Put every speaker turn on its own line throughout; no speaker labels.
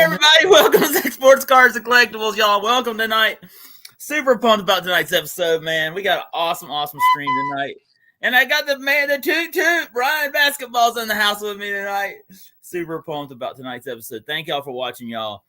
everybody, welcome to Sports Cards and Collectibles, y'all. Welcome tonight. Super pumped about tonight's episode, man. We got an awesome stream tonight. And I got the toot Bryan Basketballs in the house with me tonight. Super pumped about tonight's episode. Thank y'all for watching, y'all.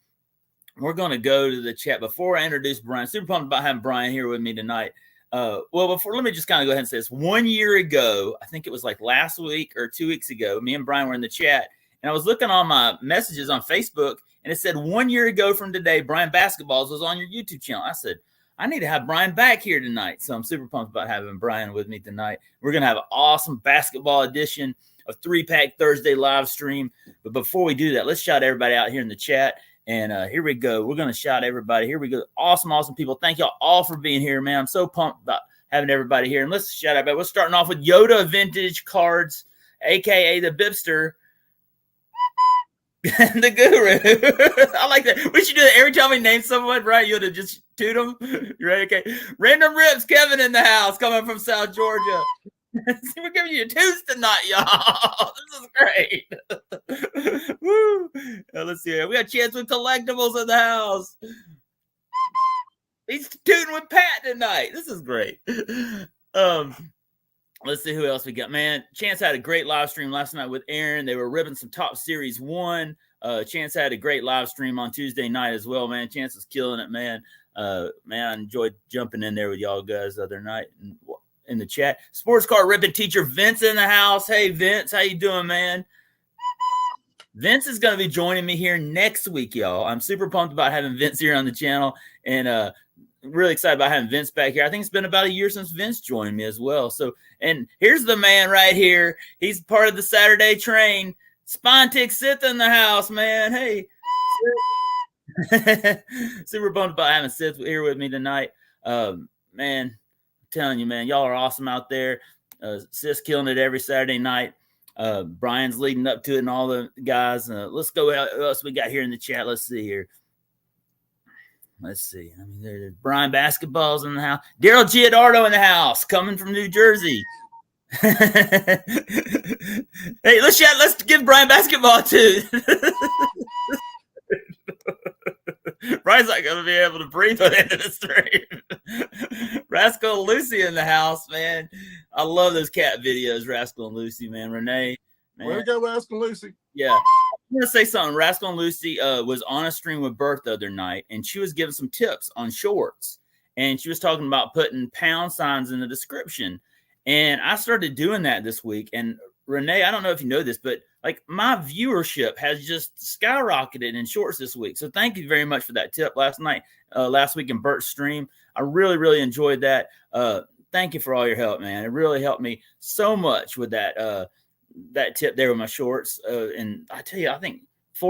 We're going to go to the chat. Before I introduce Bryan, super pumped about having Bryan here with me tonight. Let me just kind of go ahead and say this. 1 year ago, I think it was like last week or 2 weeks ago, me and Bryan were in the chat. And I was looking on my messages on Facebook, and it said 1 year ago from today, Bryan Basketballs was on your YouTube channel. I said, I need to have Bryan back here tonight. So I'm super pumped about having Bryan with me tonight. We're going to have an awesome basketball edition of 3-Pack Thursday live stream. But before we do that, let's shout everybody out here in the chat. And here we go. We're going to shout everybody. Here we go. Awesome people. Thank y'all all for being here, man. I'm so pumped about having everybody here. And let's shout everybody. We're starting off with Yoda Vintage Cards, a.k.a. the Bipster. The Guru. I like that. We should do that every time we name someone, right? You ought to just toot them. You ready? Okay. Random Rips, Kevin in the house, coming from South Georgia. We're giving you twos tonight, y'all. This is great. Woo. Let's see. We got Chance with Collectibles in the house. He's tooting with Pat tonight. This is great. Let's see who else we got. Man, Chance had a great live stream last night with Aaron. They were ripping some Top Series 1. Chance had a great live stream on Tuesday night as well, man. Chance was killing it, man. Man, I enjoyed jumping in there with y'all guys the other night in the chat. Sports Car Ripping Teacher Vince in the house. Hey, Vince, how you doing, man? Vince is going to be joining me here next week, y'all. I'm super pumped about having Vince here on the channel, and really excited about having Vince back here. I think it's been about a year since Vince joined me as well. So, and here's the man right here. He's part of the Saturday train. Spontic Sith in the house, man. Hey. Super pumped about having Sith here with me tonight. Man, I'm telling you, man, y'all are awesome out there. Sith's killing it every Saturday night. Bryan's leading up to it and all the guys. Let's go. What else we got here in the chat? Let's see here. Let's see. I mean, there's Bryan Basketballs in the house. Daryl Giardardo in the house, coming from New Jersey. Hey, let's give Bryan Basketball too. Bryan's not going to be able to breathe by the end of the stream. Rascal and Lucy in the house, man. I love those cat videos, Rascal and Lucy, man. Renee. Man.
Where to go, Rascal and Lucy?
Yeah. I'm going to say something. Rascal and Lucy was on a stream with Bert the other night, and she was giving some tips on shorts. And she was talking about putting pound signs in the description. And I started doing that this week. And Renee, I don't know if you know this, but like my viewership has just skyrocketed in shorts this week. So thank you very much for that tip last week in Bert's stream. I really enjoyed that. Thank you for all your help, man. It really helped me so much with that tip there with my shorts. And I tell you, I think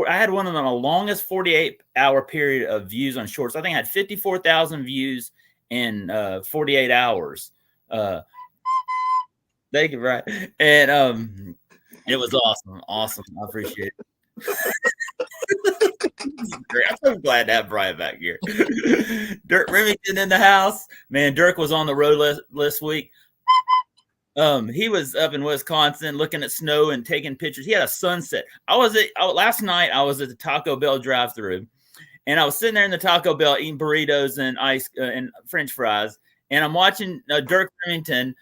I had one of the longest 48-hour period of views on shorts. I think I had 54,000 views in 48 hours. Thank you, Brian. And it was awesome. I appreciate it. I'm so glad to have Bryan back here. Dirk Remington in the house. Man, Dirk was on the road last week. He was up in Wisconsin looking at snow and taking pictures. He had a sunset. Last night I was at the Taco Bell drive-thru, and I was sitting there in the Taco Bell eating burritos and ice and French fries, and I'm watching Dirk Remington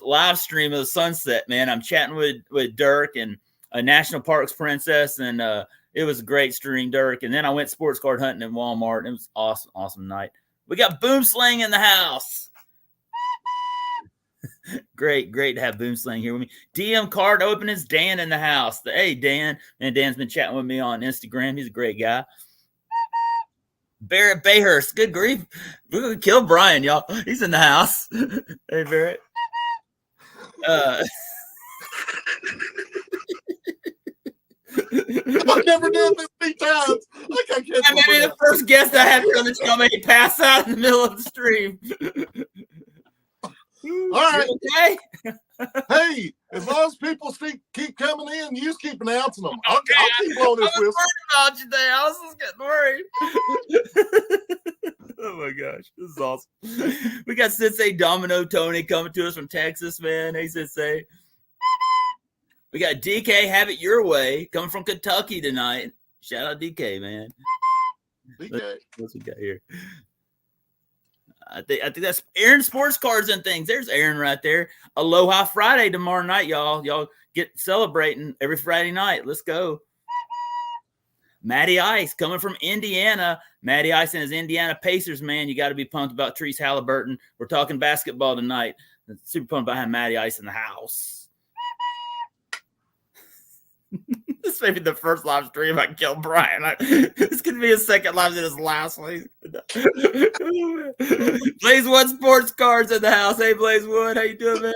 live stream of the sunset. Man, I'm chatting with Dirk and National Parks Princess, and it was a great stream, Dirk. And then I went sports card hunting at Walmart. It was awesome night. We got Boomslang in the house. Great to have Boomslang here with me. DM card openings, Dan in the house. Hey, Dan. And Dan's been chatting with me on Instagram. He's a great guy. Barrett Bayhurst. Good grief. We're going to kill Bryan, y'all. He's in the house. Hey, Barrett.
I've never done this 3 times. I
maybe the first guest I had on the show made pass out in the middle of the stream.
All right.
Okay.
Hey, as long as people keep coming in, you just keep announcing them. I'll keep blowing this whistle.
I was worried about you there. I was just getting worried. Oh my gosh, this is awesome. We got Sensei Domino Tony coming to us from Texas, man. Hey, Sensei. We got DK Have It Your Way coming from Kentucky tonight. Shout out DK, man.
DK.
What's we got here? I think that's Aaron Sports Cards and Things. There's Aaron right there. Aloha Friday tomorrow night, y'all. Y'all get celebrating every Friday night. Let's go. Matty Ice coming from Indiana. Matty Ice and his Indiana Pacers, man. You got to be pumped about Therese Halliburton. We're talking basketball tonight. Super pumped about having Matty Ice in the house. This may be the first live stream I killed Brian. This could be his second live in his last one. Blazewood Sports Cards in the house. Hey, Blazewood, how you doing, man?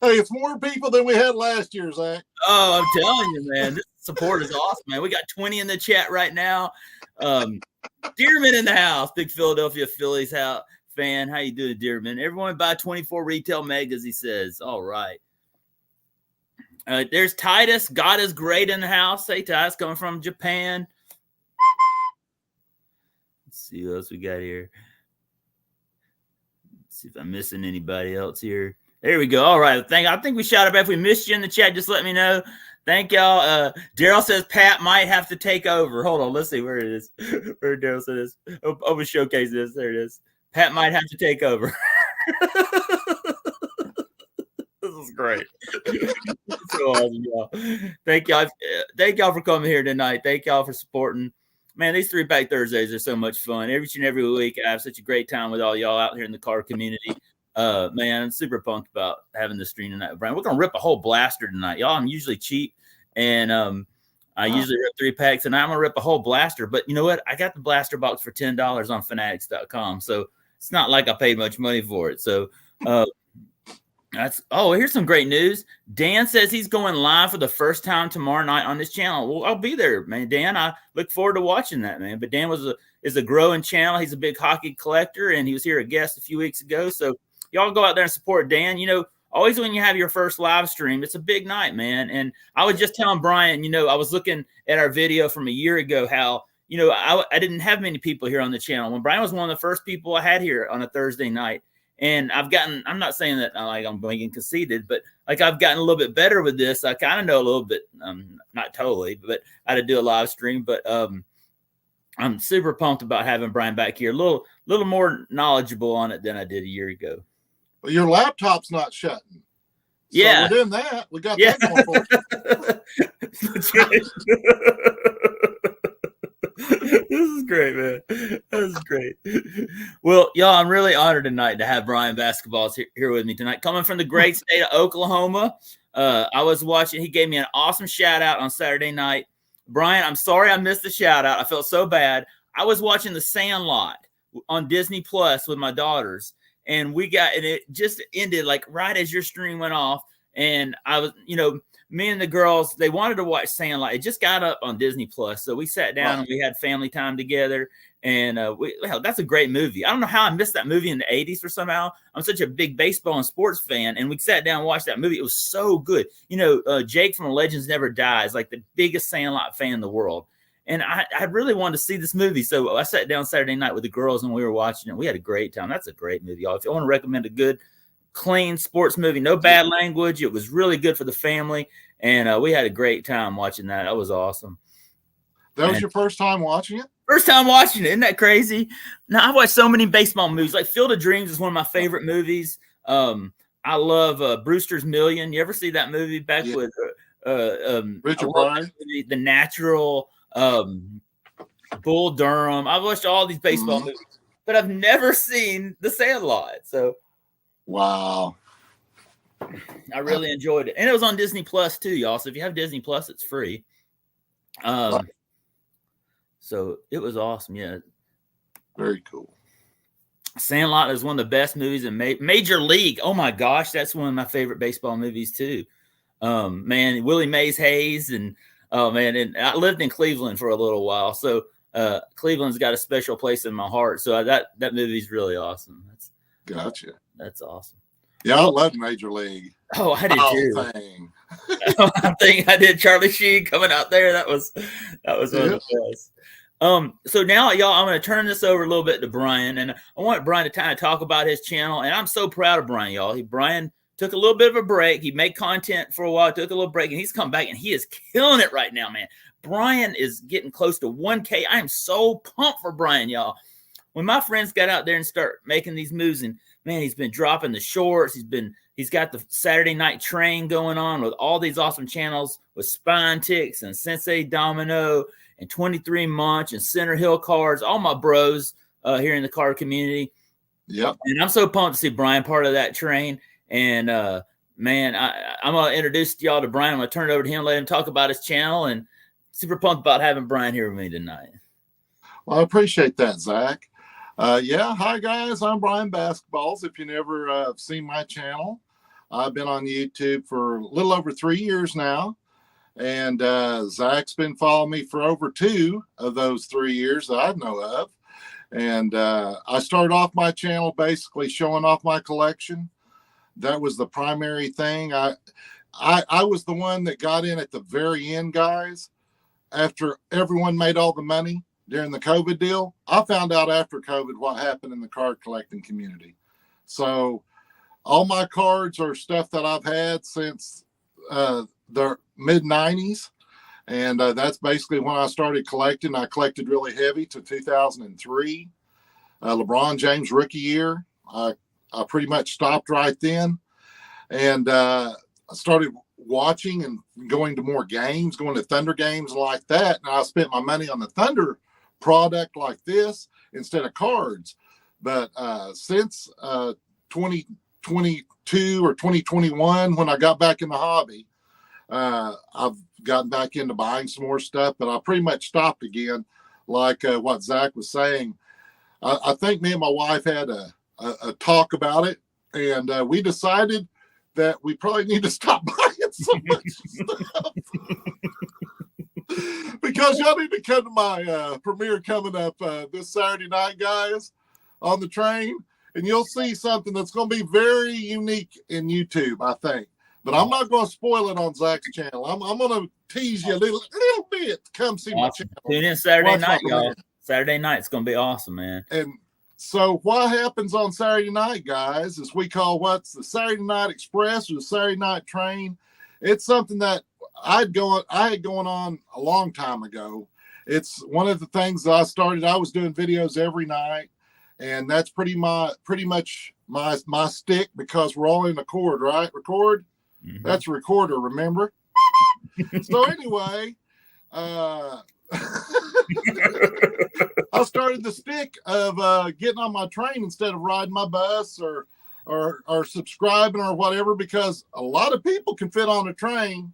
Hey, it's more people than we had last year, Zach.
Oh, I'm telling you, man. This support is awesome, man. We got 20 in the chat right now. Dearman in the house. Big Philadelphia Phillies fan. How you doing, Dearman? Everyone buy 24 retail megas, he says. All right. There's Titus. God is great in the house. Hey, Titus, coming from Japan. Let's see what else we got here. Let's see if I'm missing anybody else here. There we go. All right. I think we shot it back. If we missed you in the chat, just let me know. Thank y'all. Daryl says Pat might have to take over. Hold on. Let's see where it is. Where Daryl says this. Oh, we showcase this. There it is. Pat might have to take over. This is great. So awesome, y'all. Thank y'all for coming here tonight. Thank y'all for supporting. Man, these 3-pack Thursdays are so much fun. Every week, I have such a great time with all y'all out here in the car community. Man, I'm super pumped about having this stream tonight, Brian. We're gonna rip a whole blaster tonight, y'all. I'm usually cheap, and I usually rip 3-packs, and I'm gonna rip a whole blaster. But you know what? I got the blaster box for $10 on Fanatics.com, so it's not like I paid much money for it. So. Here's some great news. Dan says he's going live for the first time tomorrow night on this channel. Well, I'll be there, man. Dan, I look forward to watching that, man. But Dan is a growing channel. He's a big hockey collector, and he was here a guest a few weeks ago. So y'all go out there and support Dan. You know, always when you have your first live stream, it's a big night, man. And I was just telling Brian, you know, I was looking at our video from a year ago how, you know, I didn't have many people here on the channel. When Brian was one of the first people I had here on a Thursday night. And I'm not saying that like I'm being conceited, but like I've gotten a little bit better with this. I kind of know a little bit, not totally, but how to do a live stream. But I'm super pumped about having Brian back here. A little more knowledgeable on it than I did a year ago.
Well, your laptop's not shutting. So
yeah.
within that, we got that going for you.
That's right. This is great, man. This is great. Well, y'all, I'm really honored tonight to have Bryan Basketballs here with me tonight. Coming from the great state of Oklahoma. I was watching. He gave me an awesome shout out on Saturday night. Brian, I'm sorry I missed the shout out. I felt so bad. I was watching The Sandlot on Disney Plus with my daughters, and it just ended like right as your stream went off. And I was, you know, me and the girls, they wanted to watch Sandlot. It just got up on Disney Plus. So we sat down and we had family time together. And that's a great movie. I don't know how I missed that movie in the 80s for somehow. I'm such a big baseball and sports fan. And we sat down and watched that movie. It was so good. You know, Jake from Legends Never Dies, like the biggest Sandlot fan in the world. And I really wanted to see this movie. So I sat down Saturday night with the girls and we were watching it. We had a great time. That's a great movie, y'all. If you want to recommend a good, clean sports movie, no bad language. It was really good for the family. And we had a great time watching that. That was awesome.
That was your first time watching it?
First time watching it. Isn't that crazy? Now, I've watched so many baseball movies. Like Field of Dreams is one of my favorite movies. I love Brewster's Million. You ever see that movie back with
Richard Pryor?
The Natural, Bull Durham. I've watched all these baseball movies, but I've never seen The Sandlot. So,
wow.
I really enjoyed it. And it was on Disney Plus too, y'all. So if you have Disney Plus, it's free. So it was awesome. Yeah.
Very cool.
Sandlot is one of the best movies in Major League. Oh my gosh. That's one of my favorite baseball movies too. Man, Willie Mays Hayes. And and I lived in Cleveland for a little while. So Cleveland's got a special place in my heart. So that movie's really awesome.
Gotcha.
That's awesome.
Yeah, I love Major League.
Oh, I did too. I think I did Charlie Sheen coming out there. That was one of the best. So now, y'all, I'm going to turn this over a little bit to Brian, and I want Brian to kind of talk about his channel. And I'm so proud of Brian, y'all. Brian took a little bit of a break. He made content for a while, took a little break, and he's come back, and he is killing it right now, man. Bryan is getting close to 1K. I am so pumped for Bryan, y'all. When my friends got out there and start making these moves, and man, he's been dropping the shorts. He's got the Saturday night train going on with all these awesome channels with Spine Ticks and Sensei Domino and 23 Munch and Center Hill Cards, all my bros here in the card community.
Yep.
And I'm so pumped to see Bryan part of that train. And man, I'm going to introduce y'all to Bryan. I'm going to turn it over to him, let him talk about his channel, and super pumped about having Bryan here with me tonight.
Well, I appreciate that, Zach. Yeah, hi guys, I'm Bryan Basketballs. If you never seen my channel, I've been on YouTube for a little over 3 years now, and Zach's been following me for over 2 of those 3 years that I know of. And I started off my channel basically showing off my collection. That was the primary thing. I was the one that got in at the very end, guys, after everyone made all the money during the COVID deal. I found out after COVID what happened in the card collecting community. So all my cards are stuff that I've had since the mid-90s. And that's basically when I started collecting. I collected really heavy to 2003. LeBron James rookie year. I pretty much stopped right then. And I started watching and going to more games, going to Thunder games like that. And I spent my money on the Thunder product like this instead of cards. But since 2022 or 2021, when I got back in the hobby, I've gotten back into buying some more stuff, but I pretty much stopped again, like what Zach was saying. I think me and my wife had a talk about it, and we decided that we probably need to stop buying so much stuff. Because y'all need to come to my premiere coming up this Saturday night, guys, on the train, and you'll see something that's going to be very unique in YouTube, I think. But I'm not going to spoil it on Zach's channel. I'm going to tease you a little bit to come see my channel.
Tune in Saturday night, y'all. Saturday night, it's going to be awesome, man.
And so what happens on Saturday night, guys, is we call what's the Saturday Night Express or the Saturday Night Train. It's something that I had going on a long time ago. It's one of the things that I started. I was doing videos every night, and that's pretty much my stick, because we're all in a cord, right? Record. Mm-hmm. That's a recorder, remember? So anyway, I started the stick of getting on my train instead of riding my bus or subscribing or whatever, because a lot of people can fit on a train,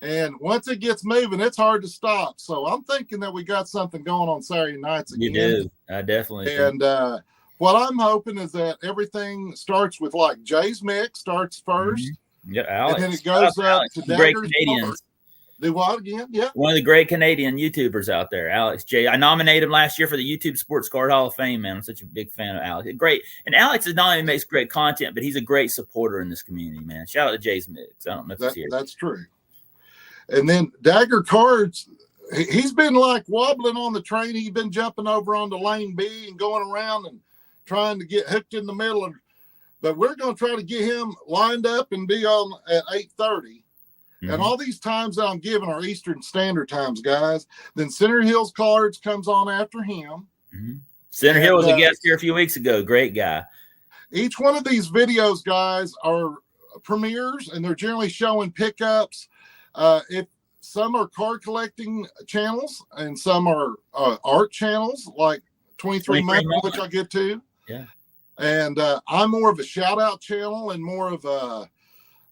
and once it gets moving, it's hard to stop. So I'm thinking that we got something going on Saturday nights again.
You do. I definitely do.
And what I'm hoping is that everything starts with, like, Jay's Mix starts first.
Mm-hmm. Yeah, Alex.
And then it goes up to
great Canadians.
Do what again? Yeah.
One of the great Canadian YouTubers out there, Alex J. I nominated him last year for the YouTube Sports Card Hall of Fame, man. I'm such a big fan of Alex. Great. And Alex is not only makes great content, but he's a great supporter in this community, man. Shout out to Jay's Mix. I don't know if he's here.
That's true. And then Dagger Cards, he's been like wobbling on the train. He's been jumping over onto lane B and going around and trying to get hooked in the middle. But we're going to try to get him lined up and be on at 8:30. Mm-hmm. And all these times that I'm giving are Eastern Standard Times, guys. Then Center Hill's Cards comes on after him.
Mm-hmm. Center Hill was a guest here a few weeks ago. Great guy.
Each one of these videos, guys, are premieres, and they're generally showing pickups. If some are card collecting channels, and some are art channels, like 23 Months, which I'll get to.
Yeah.
And I'm more of a shout out channel and more of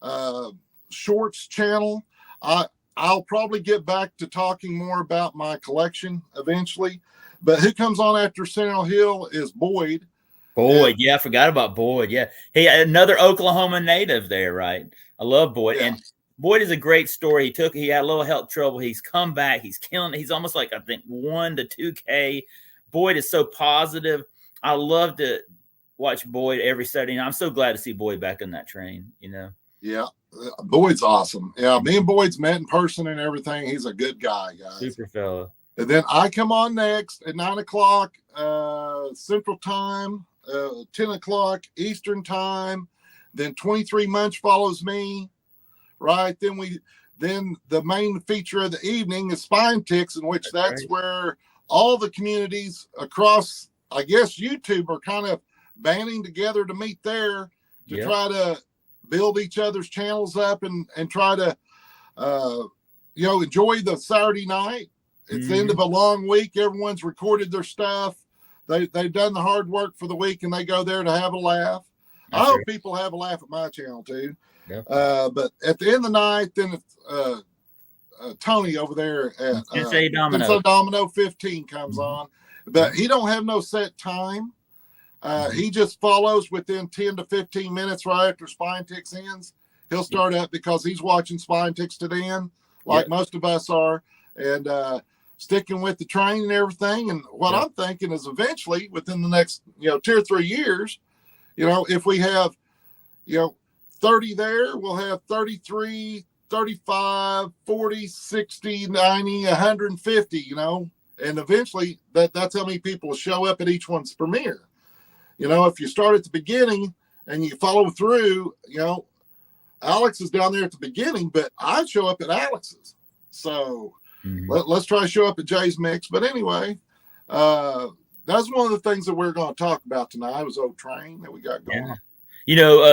a shorts channel. I'll probably get back to talking more about my collection eventually. But who comes on after Center Hill is Boyd.
Boyd, yeah, I forgot about Boyd. Yeah. Hey, another Oklahoma native there, right? I love Boyd. Yeah. And Boyd is a great story. He had a little health trouble. He's come back. He's killing it. He's almost like, I think, 1 to 2K. Boyd is so positive. I love to watch Boyd every Saturday. And I'm so glad to see Boyd back on that train, you know?
Yeah. Boyd's awesome. Yeah. Me and Boyd's met in person and everything. He's a good guy, guys.
Super fella.
And then I come on next at 9 o'clock Central Time, 10 o'clock Eastern Time. Then 23 Munch follows me, right? Then the main feature of the evening is Spine Ticks, in which that's where all the communities across, I guess, YouTube are kind of banding together to meet there to try to build each other's channels up and try to, enjoy the Saturday night. It's the end of a long week. Everyone's recorded their stuff. They've done the hard work for the week, and they go there to have a laugh. I hope people have a laugh at my channel too. But at the end of the night, then Tony over there at
Sensei Domino.
Domino 15 comes on, but he don't have no set time. He just follows within 10 to 15 minutes right after Spine Ticks ends. He'll start up because he's watching Spine Ticks to the end, like most of us are, and sticking with the train and everything. And what I'm thinking is eventually within the next 2 or 3 years, if we have 30 there, we'll have 33, 35, 40, 60, 90, 150, and eventually that's how many people will show up at each one's premiere. If you start at the beginning and you follow through, Alex is down there at the beginning, but I show up at Alex's. So let's try to show up at Jay's mix. But anyway, that's one of the things that we're going to talk about tonight was Old Train that we got going.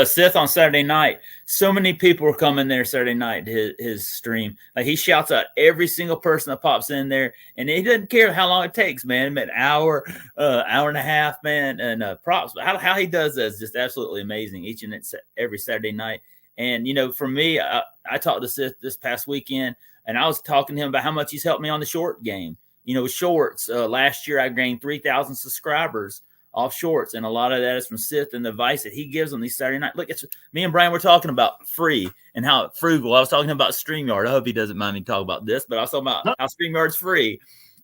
Seth on Saturday night, so many people were coming there Saturday night to his stream. Like, he shouts out every single person that pops in there, and he doesn't care how long it takes, man. An hour, hour and a half, man. And props. How he does that is just absolutely amazing each and every Saturday night. And, for me, I talked to Seth this past weekend, and I was talking to him about how much he's helped me on the short game. With shorts. Last year, I gained 3,000 subscribers off shorts, and a lot of that is from Sith and the advice that he gives on these Saturday night. Look, it's me and Brian. We're talking about free and how frugal. I was talking about StreamYard. I hope he doesn't mind me talking about this, but I was talking about how StreamYard's free,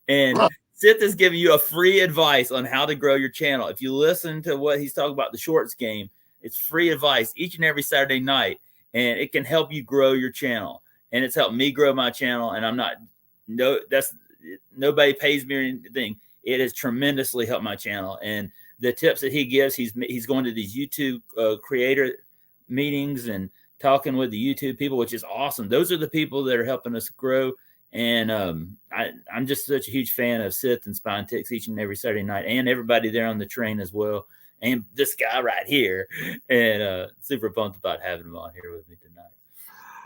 and Sith is giving you a free advice on how to grow your channel. If you listen to what he's talking about, the shorts game, it's free advice each and every Saturday night, and it can help you grow your channel. And it's helped me grow my channel, and nobody pays me or anything. It has tremendously helped my channel. And the tips that he gives, he's going to these YouTube creator meetings and talking with the YouTube people, which is awesome. Those are the people that are helping us grow. And I'm just such a huge fan of Sith and Spine Ticks each and every Saturday night, and everybody there on the train as well. And this guy right here. And super pumped about having him on here with me tonight.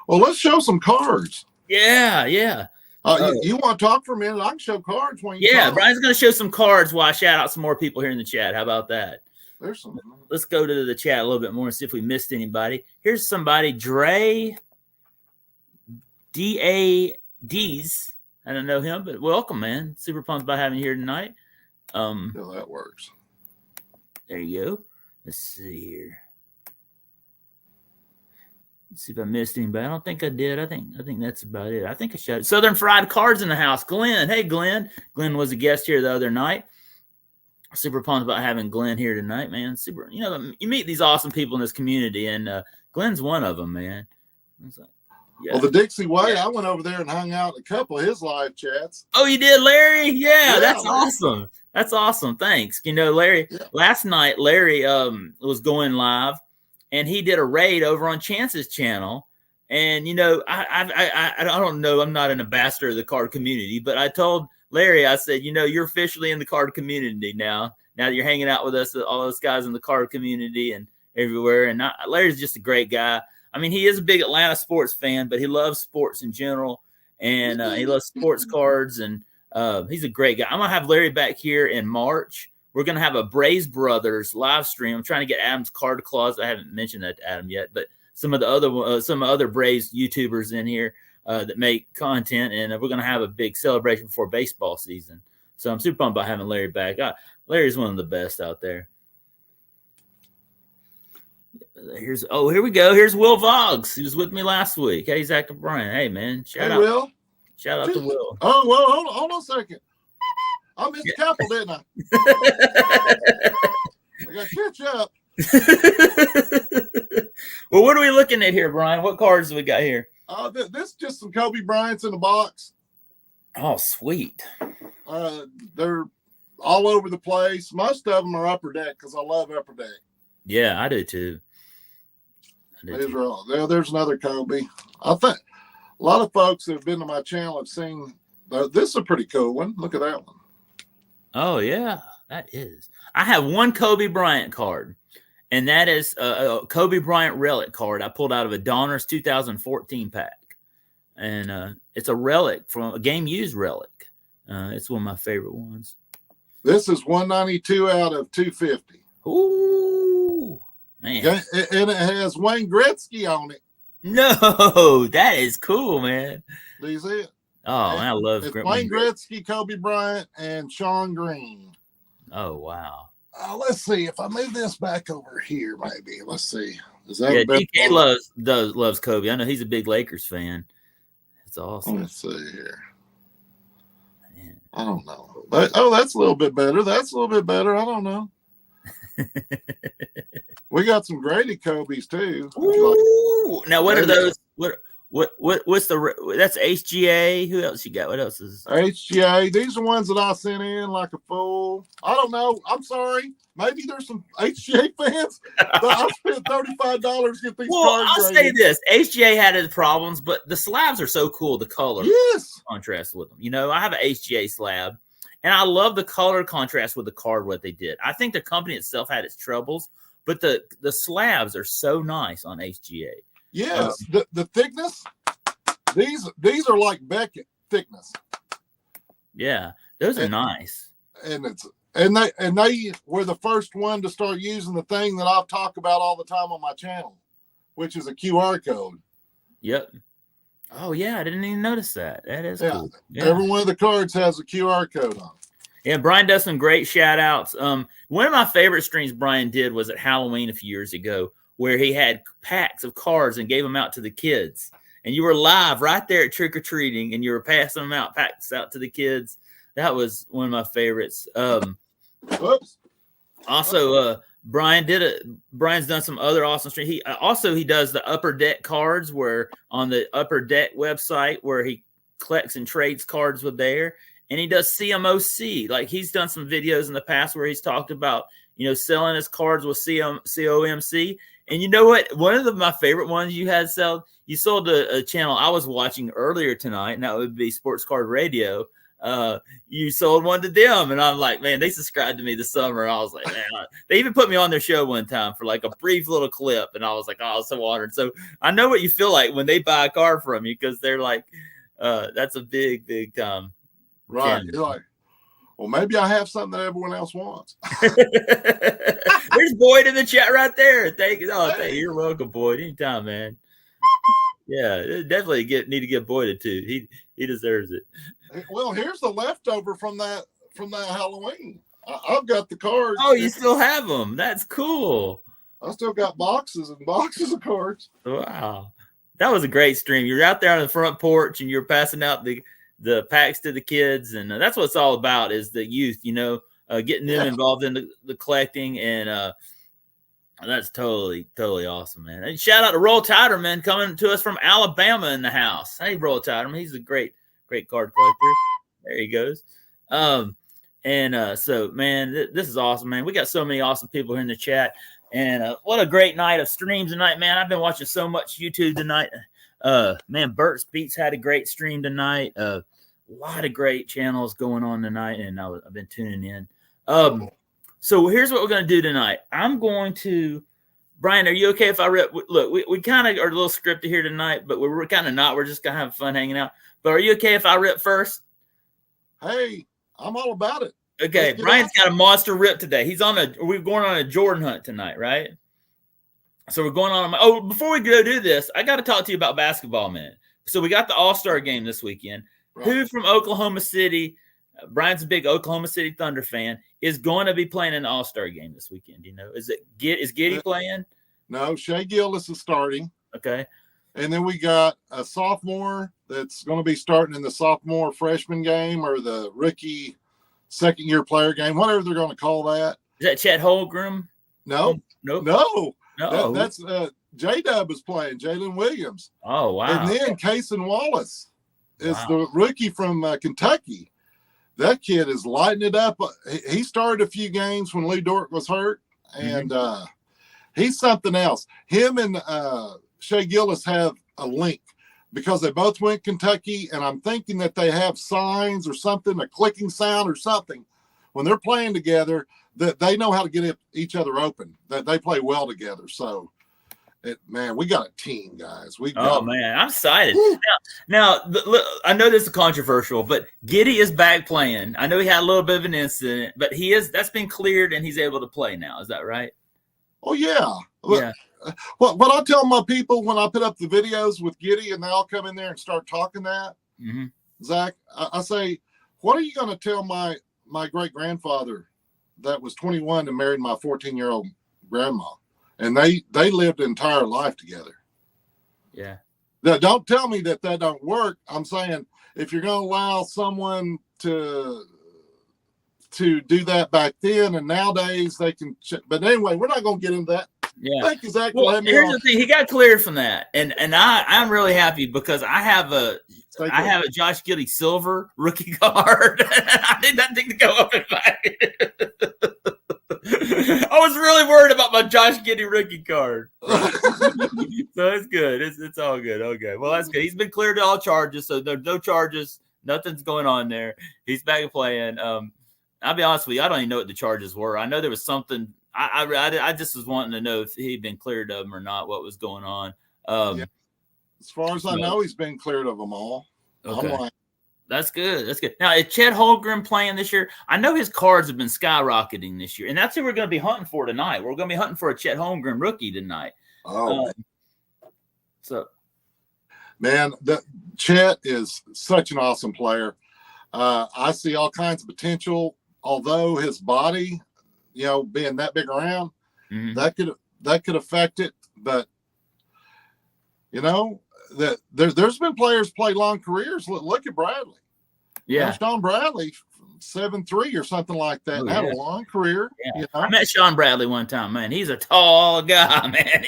Well, let's show some cards.
Yeah.
You want to talk for a minute? I can show cards when you talk.
Brian's going to show some cards while I shout out some more people here in the chat. How about that?
There's some.
Let's go to the chat a little bit more and see if we missed anybody. Here's somebody, Dre D-A-D's. I don't know him, but welcome, man. Super pumped about having you here tonight.
That works.
There you go. Let's see here. Let's see if I missed anybody. I don't think I did. I think that's about it. I think I showed Southern Fried Cards in the house. Glenn. Hey, Glenn. Glenn was a guest here the other night. Super pumped about having Glenn here tonight, man. Super. You meet these awesome people in this community, and Glenn's one of them, man.
Well, the Dixie Way, I went over there and hung out in a couple of his live chats.
Oh, you did, Larry? Yeah, that's awesome. That's awesome. Thanks. Larry, last night, Larry was going live, and he did a raid over on Chance's channel. And, I don't know. I'm not an ambassador of the card community, but I told Larry, I said, you're officially in the card community now. Now that you're hanging out with us, all those guys in the card community and everywhere. And Larry's just a great guy. I mean, he is a big Atlanta sports fan, but he loves sports in general. And he loves sports cards. And he's a great guy. I'm going to have Larry back here in March. We're going to have a Braze Brothers live stream. I'm trying to get Adam's card closet. I haven't mentioned that to Adam yet, but some other Braves YouTubers in here that make content, and we're going to have a big celebration before baseball season. So I'm super pumped about having Larry back. Larry's one of the best out there. Here we go. Here's Will Voggs. He was with me last week. Hey, Zach and Brian. Hey, man. Shout out, Will. Shout out to Will.
Oh, well, hold on a second. I missed a couple, didn't I? I got to catch up.
Well, what are we looking at here, Brian? What cards do we got here?
This is just some Kobe Bryants in the box.
Oh, sweet.
They're all over the place. Most of them are Upper Deck because I love Upper Deck.
Yeah, I do too.
There's another Kobe. I think a lot of folks that have been to my channel have seen. This is a pretty cool one. Look at that one.
Oh yeah, that is. I have one Kobe Bryant card, and that is a Kobe Bryant relic card I pulled out of a Donruss 2014 pack, and it's a relic from a game used relic. It's one of my favorite ones.
This is 192 out of 250.
Ooh, man!
And it has Wayne Gretzky on it.
No, that is cool, man.
Do you see it?
Oh, man, I love
Wayne Gretzky, Kobe Bryant, and Sean Green.
Oh, wow.
Let's see if I move this back over here. Maybe let's see. Is that
DK loves Kobe. I know he's a big Lakers fan. It's awesome.
Let's see here. Man. I don't know. That's a little bit better. That's a little bit better. I don't know. We got some Grady Kobe's too.
Ooh. Now, what are those? What's that's HGA? Who else you got? What else is
HGA? These are ones that I sent in like a fool. I don't know. I'm sorry. Maybe there's some HGA fans. I spent $35 to get these cards.
I'll say this: HGA had its problems, but the slabs are so cool. The color, contrast with them. You know, I have an HGA slab, and I love the color contrast with the card. What they did, I think the company itself had its troubles, but the slabs are so nice on HGA.
Yes, the thickness. These are like Beckett thickness.
Yeah, those are nice.
And they were the first one to start using the thing that I've talked about all the time on my channel, which is a QR code.
Yep. Oh yeah, I didn't even notice that. That is cool. Yeah.
Every one of the cards has a QR code on it.
Yeah, Brian does some great shout outs. One of my favorite streams Brian did was at Halloween a few years ago, where he had packs of cards and gave them out to the kids. And you were live right there at trick-or-treating, and you were passing them out, packs out to the kids. That was one of my favorites. Also, Brian's done some other awesome streams. He does the Upper Deck cards, where on the Upper Deck website where he collects and trades cards with there. And he does CMOC. Like, he's done some videos in the past where he's talked about, selling his cards with COMC. And you know what? One of my favorite ones you sold a channel I was watching earlier tonight, and that would be Sports Card Radio. You sold one to them, and I'm like, man, they subscribed to me this summer. I was like, man, they even put me on their show one time for like a brief little clip, and I was like, oh, I was so honored. So I know what you feel like when they buy a card from you, because they're like, that's a big time.
Right. You're like, well, maybe I have something that everyone else wants.
There's Boyd in the chat right there. Thank you. Oh, you're welcome, Boyd. Anytime, man. Yeah, definitely need to get Boyd it too. He deserves it.
Well, here's the leftover from that Halloween. I've got the cards.
Oh, you still have them? That's cool.
I still got boxes and boxes of cards.
Wow, that was a great stream. You're out there on the front porch and you're passing out the packs to the kids, and that's what it's all about, is the youth, getting them involved in the collecting, and that's totally awesome, man. And shout out to Roll Tiderman coming to us from Alabama in the house. Hey, Roll Tiderman, he's a great card collector. There he goes. So man, this is awesome, man. We got so many awesome people here in the chat, and what a great night of streams tonight, man. I've been watching so much YouTube tonight. Man, Burt's Beats had a great stream tonight. A lot of great channels going on tonight, and I've been tuning in. So here's what we're going to do tonight. I'm going to, Brian, are you okay if I rip? Look, we kind of are a little scripted here tonight, but we're kind of not. We're just going to have fun hanging out. But are you okay if I rip first?
Hey, I'm all about it.
Okay, Brian's got a monster rip today. We're going on a Jordan hunt tonight, right? So we're going on. Before we go do this, I got to talk to you about basketball, man. So we got the All-Star game this weekend. Right. Who from Oklahoma City? Brian's a big Oklahoma City Thunder fan. Is going to be playing in the All-Star game this weekend. Is Giddey playing?
No, Shea Gillis is starting.
Okay.
And then we got a sophomore that's going to be starting in the sophomore freshman game, or the rookie second-year player game, whatever they're going to call that.
Is that Chet Holmgren?
No.
Nope.
No. That's J-Dub is playing, Jalen Williams.
Oh, wow.
And then Cason Wallace is the rookie from Kentucky. That kid is lighting it up. He started a few games when Lou Dort was hurt, and He's something else. Him and Shea Gillis have a link because they both went Kentucky, and I'm thinking that they have signs or something, a clicking sound or something. When they're playing together, that they know how to get each other open. That they play well together. So, man, we got a team, guys.
Man, I'm excited. Now, look, I know this is controversial, but Giddey is back playing. I know he had a little bit of an incident, but that's been cleared and he's able to play now. Is that right?
Oh yeah.
Yeah.
Well, what I tell my people when I put up the videos with Giddey and they all come in there and start talking that, Zach, I say, what are you going to tell my great grandfather that was 21 and married my 14-year-old grandma, and they lived the entire life together?
Yeah.
Now, don't tell me that don't work. I'm saying if you're going to allow someone to do that back then, and nowadays they can. But anyway, we're not going to get into that.
Yeah.
Thank you, Zach.
Well, here's the thing: he got cleared from that, and I'm really happy because I have a Josh Giddey silver rookie card. I need that thing to go up in value. I was really worried about my Josh Giddey rookie card. So it's good. It's all good. Okay. Well, that's good. He's been cleared of all charges, so there's no charges. Nothing's going on there. He's back playing. I'll be honest with you. I don't even know what the charges were. I know there was something. I just was wanting to know if he'd been cleared of them or not, what was going on.
Yeah. As far as I know, he's been cleared of them all.
Okay. That's good. That's good. Now, is Chet Holmgren playing this year? I know his cards have been skyrocketing this year, and that's who we're going to be hunting for tonight. We're going to be hunting for a Chet Holmgren rookie tonight.
Man, Chet is such an awesome player. I see all kinds of potential, although his body, being that big around, that could affect it. But that there's been players play long careers. Look at Bradley.
Yeah,
Sean Bradley, 7'3" or something like that. Had a long career.
Yeah. I met Sean Bradley one time. Man, he's a tall guy. Man,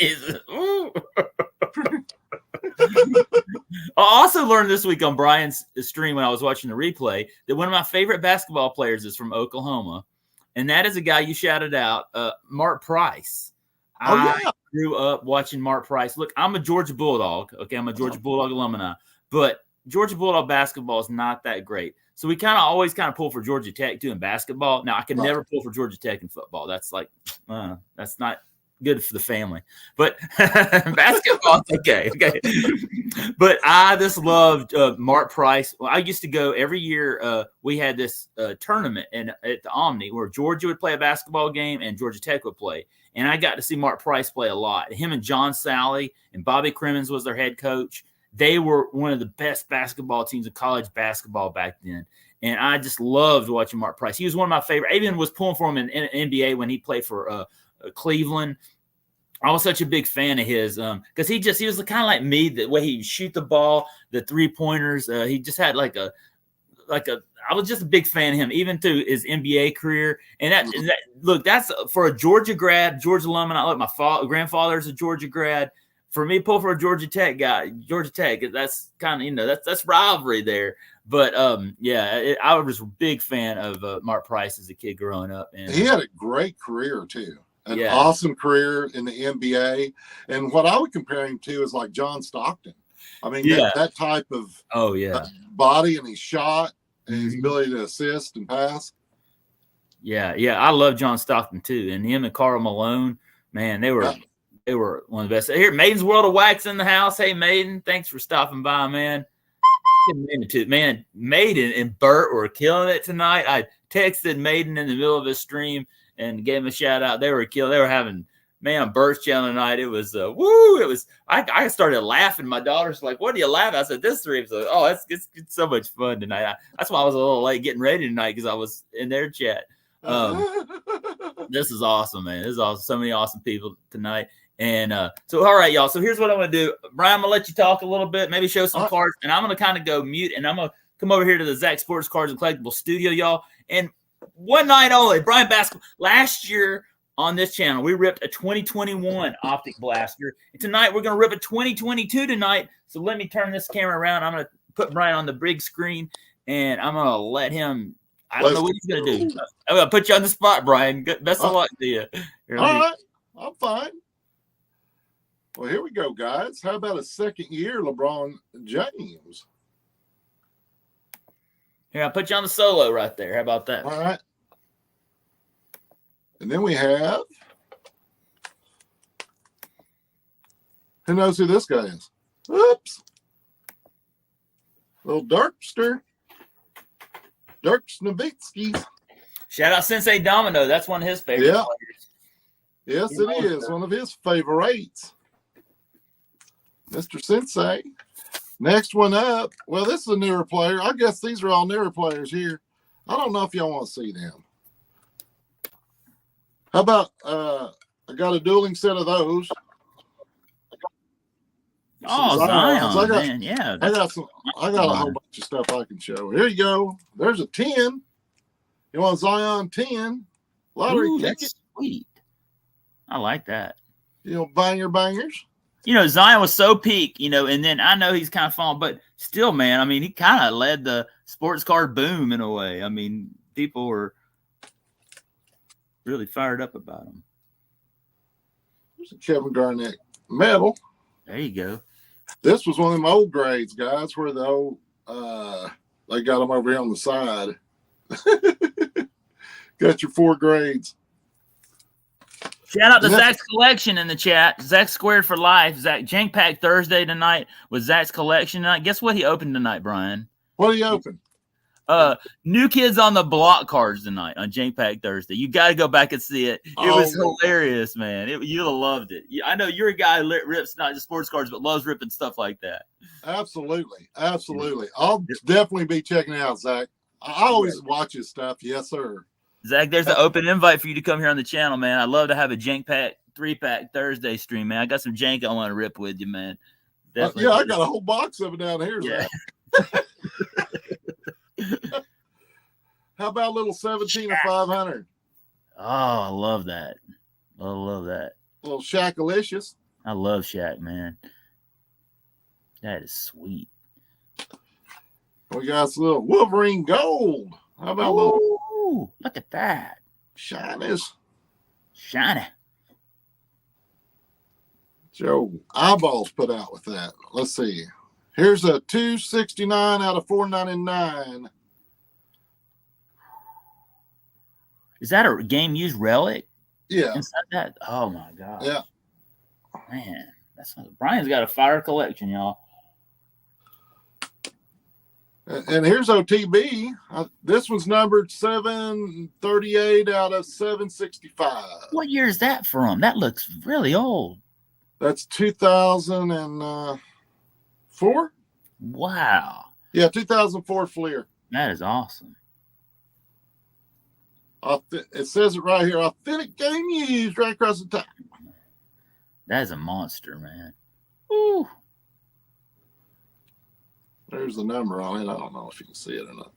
I also learned this week on Brian's stream when I was watching the replay that one of my favorite basketball players is from Oklahoma. And that is a guy you shouted out, Mark Price. I grew up watching Mark Price. Look, I'm a Georgia Bulldog. Okay, I'm a Georgia Bulldog alumni. But Georgia Bulldog basketball is not that great. So we always pull for Georgia Tech, too, in basketball. Now, I can never pull for Georgia Tech in football. That's that's not good for the family. But basketball, okay. But I just loved Mark Price. Well, I used to go every year. We had this tournament at the Omni where Georgia would play a basketball game and Georgia Tech would play. And I got to see Mark Price play a lot. Him and John Sally and Bobby Crimmins was their head coach. They were one of the best basketball teams in college basketball back then. And I just loved watching Mark Price. He was one of my favorite. I even was pulling for him in NBA when he played for Cleveland. I was such a big fan of his because he was kind of like me, the way he shoot the ball, the 3-pointers. He just had I was just a big fan of him, even through his NBA career. And look, that's for a Georgia grad, Georgia alumni. Look, my grandfather's a Georgia grad. For me, pull for a Georgia Tech guy, Georgia Tech. That's kind of that's rivalry there. But I was a big fan of Mark Price as a kid growing up. And
he had a great career too. An awesome career in the NBA. And what I would compare him to is like John Stockton. I mean, that type of body and his shot and his ability to assist and pass.
Yeah. I love John Stockton too. And him and Karl Malone, man, they were one of the best. Here, Maiden's World of Wax in the house. Hey, Maiden, thanks for stopping by, man. Man, Maiden and Bert were killing it tonight. I texted Maiden in the middle of his stream and gave him a shout out. They were killing. They were having Bert's channel tonight. It was woo. It was. I started laughing. My daughter's like, "What are you laughing?" I said, "This stream." So, it's so much fun tonight. That's why I was a little late getting ready tonight because I was in their chat. This is awesome, man. This is awesome. So many awesome people tonight. And so, all right, y'all. So here's what I'm going to do. Brian, I'm going to let you talk a little bit, maybe show some cards, and I'm going to kind of go mute, and I'm going to come over here to the Zach Sports Cards and Collectibles studio, y'all. And one night only, Bryan Basketballs. Last year on this channel, we ripped a 2021 Optic Blaster. And tonight, we're going to rip a 2022 tonight. So let me turn this camera around. I'm going to put Brian on the big screen, and I'm going to let him – I don't know what he's going to do. I'm going to put you on the spot, Brian. Best of luck to you.
All right. I'm fine. Well, here we go, guys. How about a second-year LeBron James?
Here, I'll put you on the solo right there. How about that?
All right. And then we have, who knows who this guy is? Oops. Little Dirkster. Dirk Nowitzki.
Shout out Sensei Domino. That's one of his favorite players.
Yes, it is. One of his favorites. Mr. Sensei. Next one up. Well, this is a newer player. I guess these are all newer players here. I don't know if y'all want to see them. How about I got a dueling set of those.
Oh, Zion, man. Yeah.
I got a whole bunch of stuff I can show. Here you go. There's a 10. You want Zion 10? Lottery ticket.
That's sweet. I like that.
You know, bangers.
You know, Zion was so peak, you know, and then I know he's kind of fallen, but still, man, I mean, he kind of led the sports card boom in a way. I mean, people were really fired up about him.
There's a Kevin Garnett medal.
There you go.
This was one of them old grades, guys, where the old they got them over here on the side. Got your 4 grades.
Shout out to Zach's collection in the chat. Zach squared for life. Zach Jank Pack Thursday tonight with Zach's collection tonight. Guess what he opened tonight, Brian?
What did he open?
New Kids on the Block cards tonight on Jank Pack Thursday. You got to go back and see it. It was hilarious, man. You'd have loved it. I know you're a guy who rips not just sports cards, but loves ripping stuff like that.
Absolutely. I'll definitely be checking it out, Zach. I always watch his stuff. Yes, sir.
Zach, there's an open invite for you to come here on the channel, man. I'd love to have a Jank Pack 3-pack Thursday stream, man. I got some Jank I want to rip with you, man. Definitely.
I got a whole box of it down here, Zach. How about a little 17 of 500?
Oh, I love that. I love that.
A little Shaq-alicious.
I love Shaq, man. That is sweet.
We got some little Wolverine gold. How about a little?
Look at that.
Shiny. Joe Eyeballs put out with that. Let's see. Here's a 269 out of 499.
Is that a game used relic?
Yeah.
Inside that? Oh my god.
Yeah.
Man, Brian's got a fire collection, y'all.
And here's OTB. This one's numbered 738 out of 765.
What year is that from? That looks really old.
That's 2004.
Wow.
Yeah, 2004 Fleer.
That is awesome.
It says it right here. Authentic game used right across the top.
That is a monster, man. Ooh.
There's the number on it. I don't know if you can see it or not.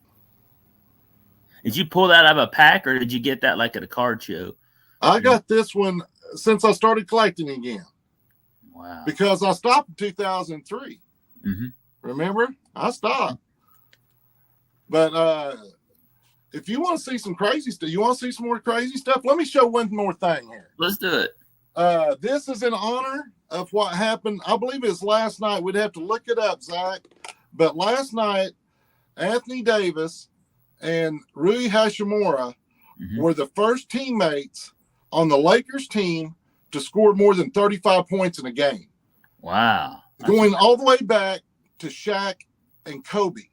Did you pull that out of a pack, or did you get that like at a card show?
I got this one since I started collecting again.
Wow.
Because I stopped in 2003.
Mm-hmm.
Remember? I stopped. But if you want to see some crazy stuff, you want to see some more crazy stuff, let me show one more thing here.
Let's do it.
This is in honor of what happened. I believe it's last night. We'd have to look it up, Zach. But last night, Anthony Davis and Rui Hachimura were the first teammates on the Lakers team to score more than 35 points in a game.
Wow.
Going all the way back to Shaq and Kobe.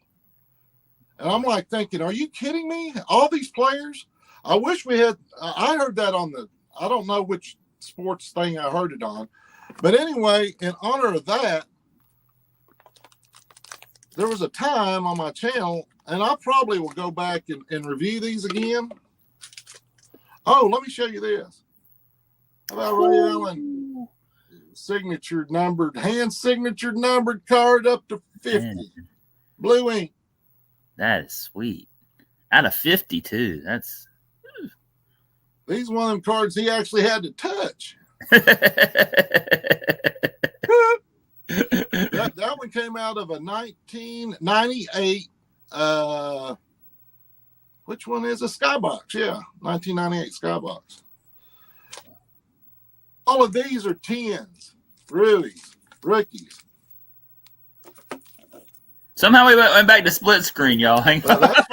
And I'm like thinking, are you kidding me? All these players? I wish we had – I heard that on the – I don't know which sports thing I heard it on. But anyway, in honor of that, there was a time on my channel, and I probably will go back and review these again. Oh, let me show you this. How about Ray Allen hand signature numbered card up to 50. Man. Blue ink.
That is sweet. Out of 50 too. That's
these one of them cards he actually had to touch. that one came out of a 1998 which one is a Skybox? Yeah, 1998 Skybox. All of these are 10s. Rudies, rookies.
Somehow we went back to split screen, y'all. Hang on.
That's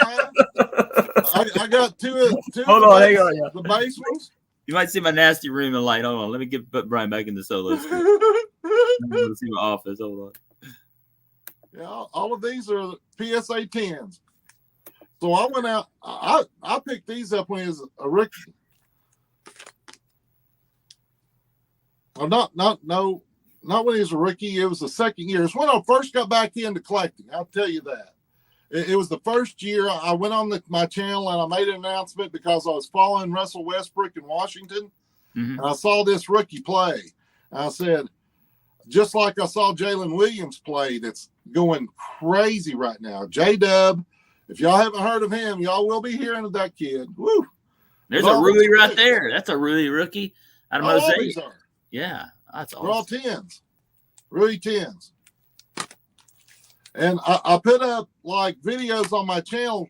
fine. I got two
Hold
of
on,
the
hang
base,
on, yeah.
the base ones.
You might see my nasty room and light. Hold on. Let me put Brian back in the solo screen. Let's see my office. Hold on.
Yeah, all of these are PSA 10s. So I went out. I picked these up when he was a rookie. Well, not when he was a rookie. It was the second year. It's when I first got back into collecting. I'll tell you that. It was the first year I went on my channel and I made an announcement because I was following Russell Westbrook in Washington, and I saw this rookie play. I said, just like I saw Jalen Williams play, that's going crazy right now. J-Dub, if y'all haven't heard of him, y'all will be hearing of that kid. Woo!
There's a Rudy right there. That's a Rudy rookie out of Mosaic. Yeah, that's awesome.
They're all 10s. Rudy 10s. And I put up like videos on my channel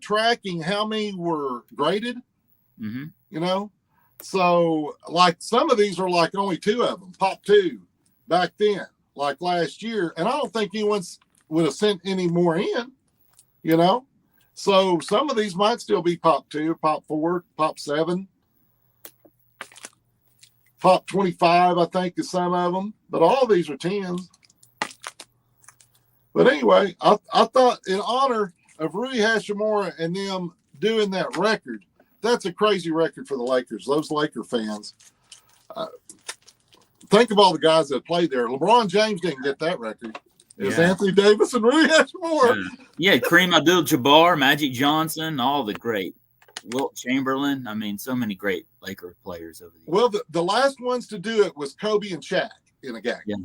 tracking how many were graded, you know? So like some of these are like only 2 of them, pop 2 back then, like last year. And I don't think anyone would have sent any more in, you know? So some of these might still be pop 2, pop 4, pop 7, pop 25, I think is some of them, but all of these are 10s. But anyway, I thought in honor of Rui Hachimura and them doing that record, that's a crazy record for the Lakers, those Laker fans. Think of all the guys that played there. LeBron James didn't get that record. It was Anthony Davis and Rui Hachimura.
Yeah, Kareem Abdul-Jabbar, Magic Johnson, all the great. Wilt Chamberlain. I mean, so many great Laker players over the years.
Well, the last ones to do it was Kobe and Shaq in a game. Yeah.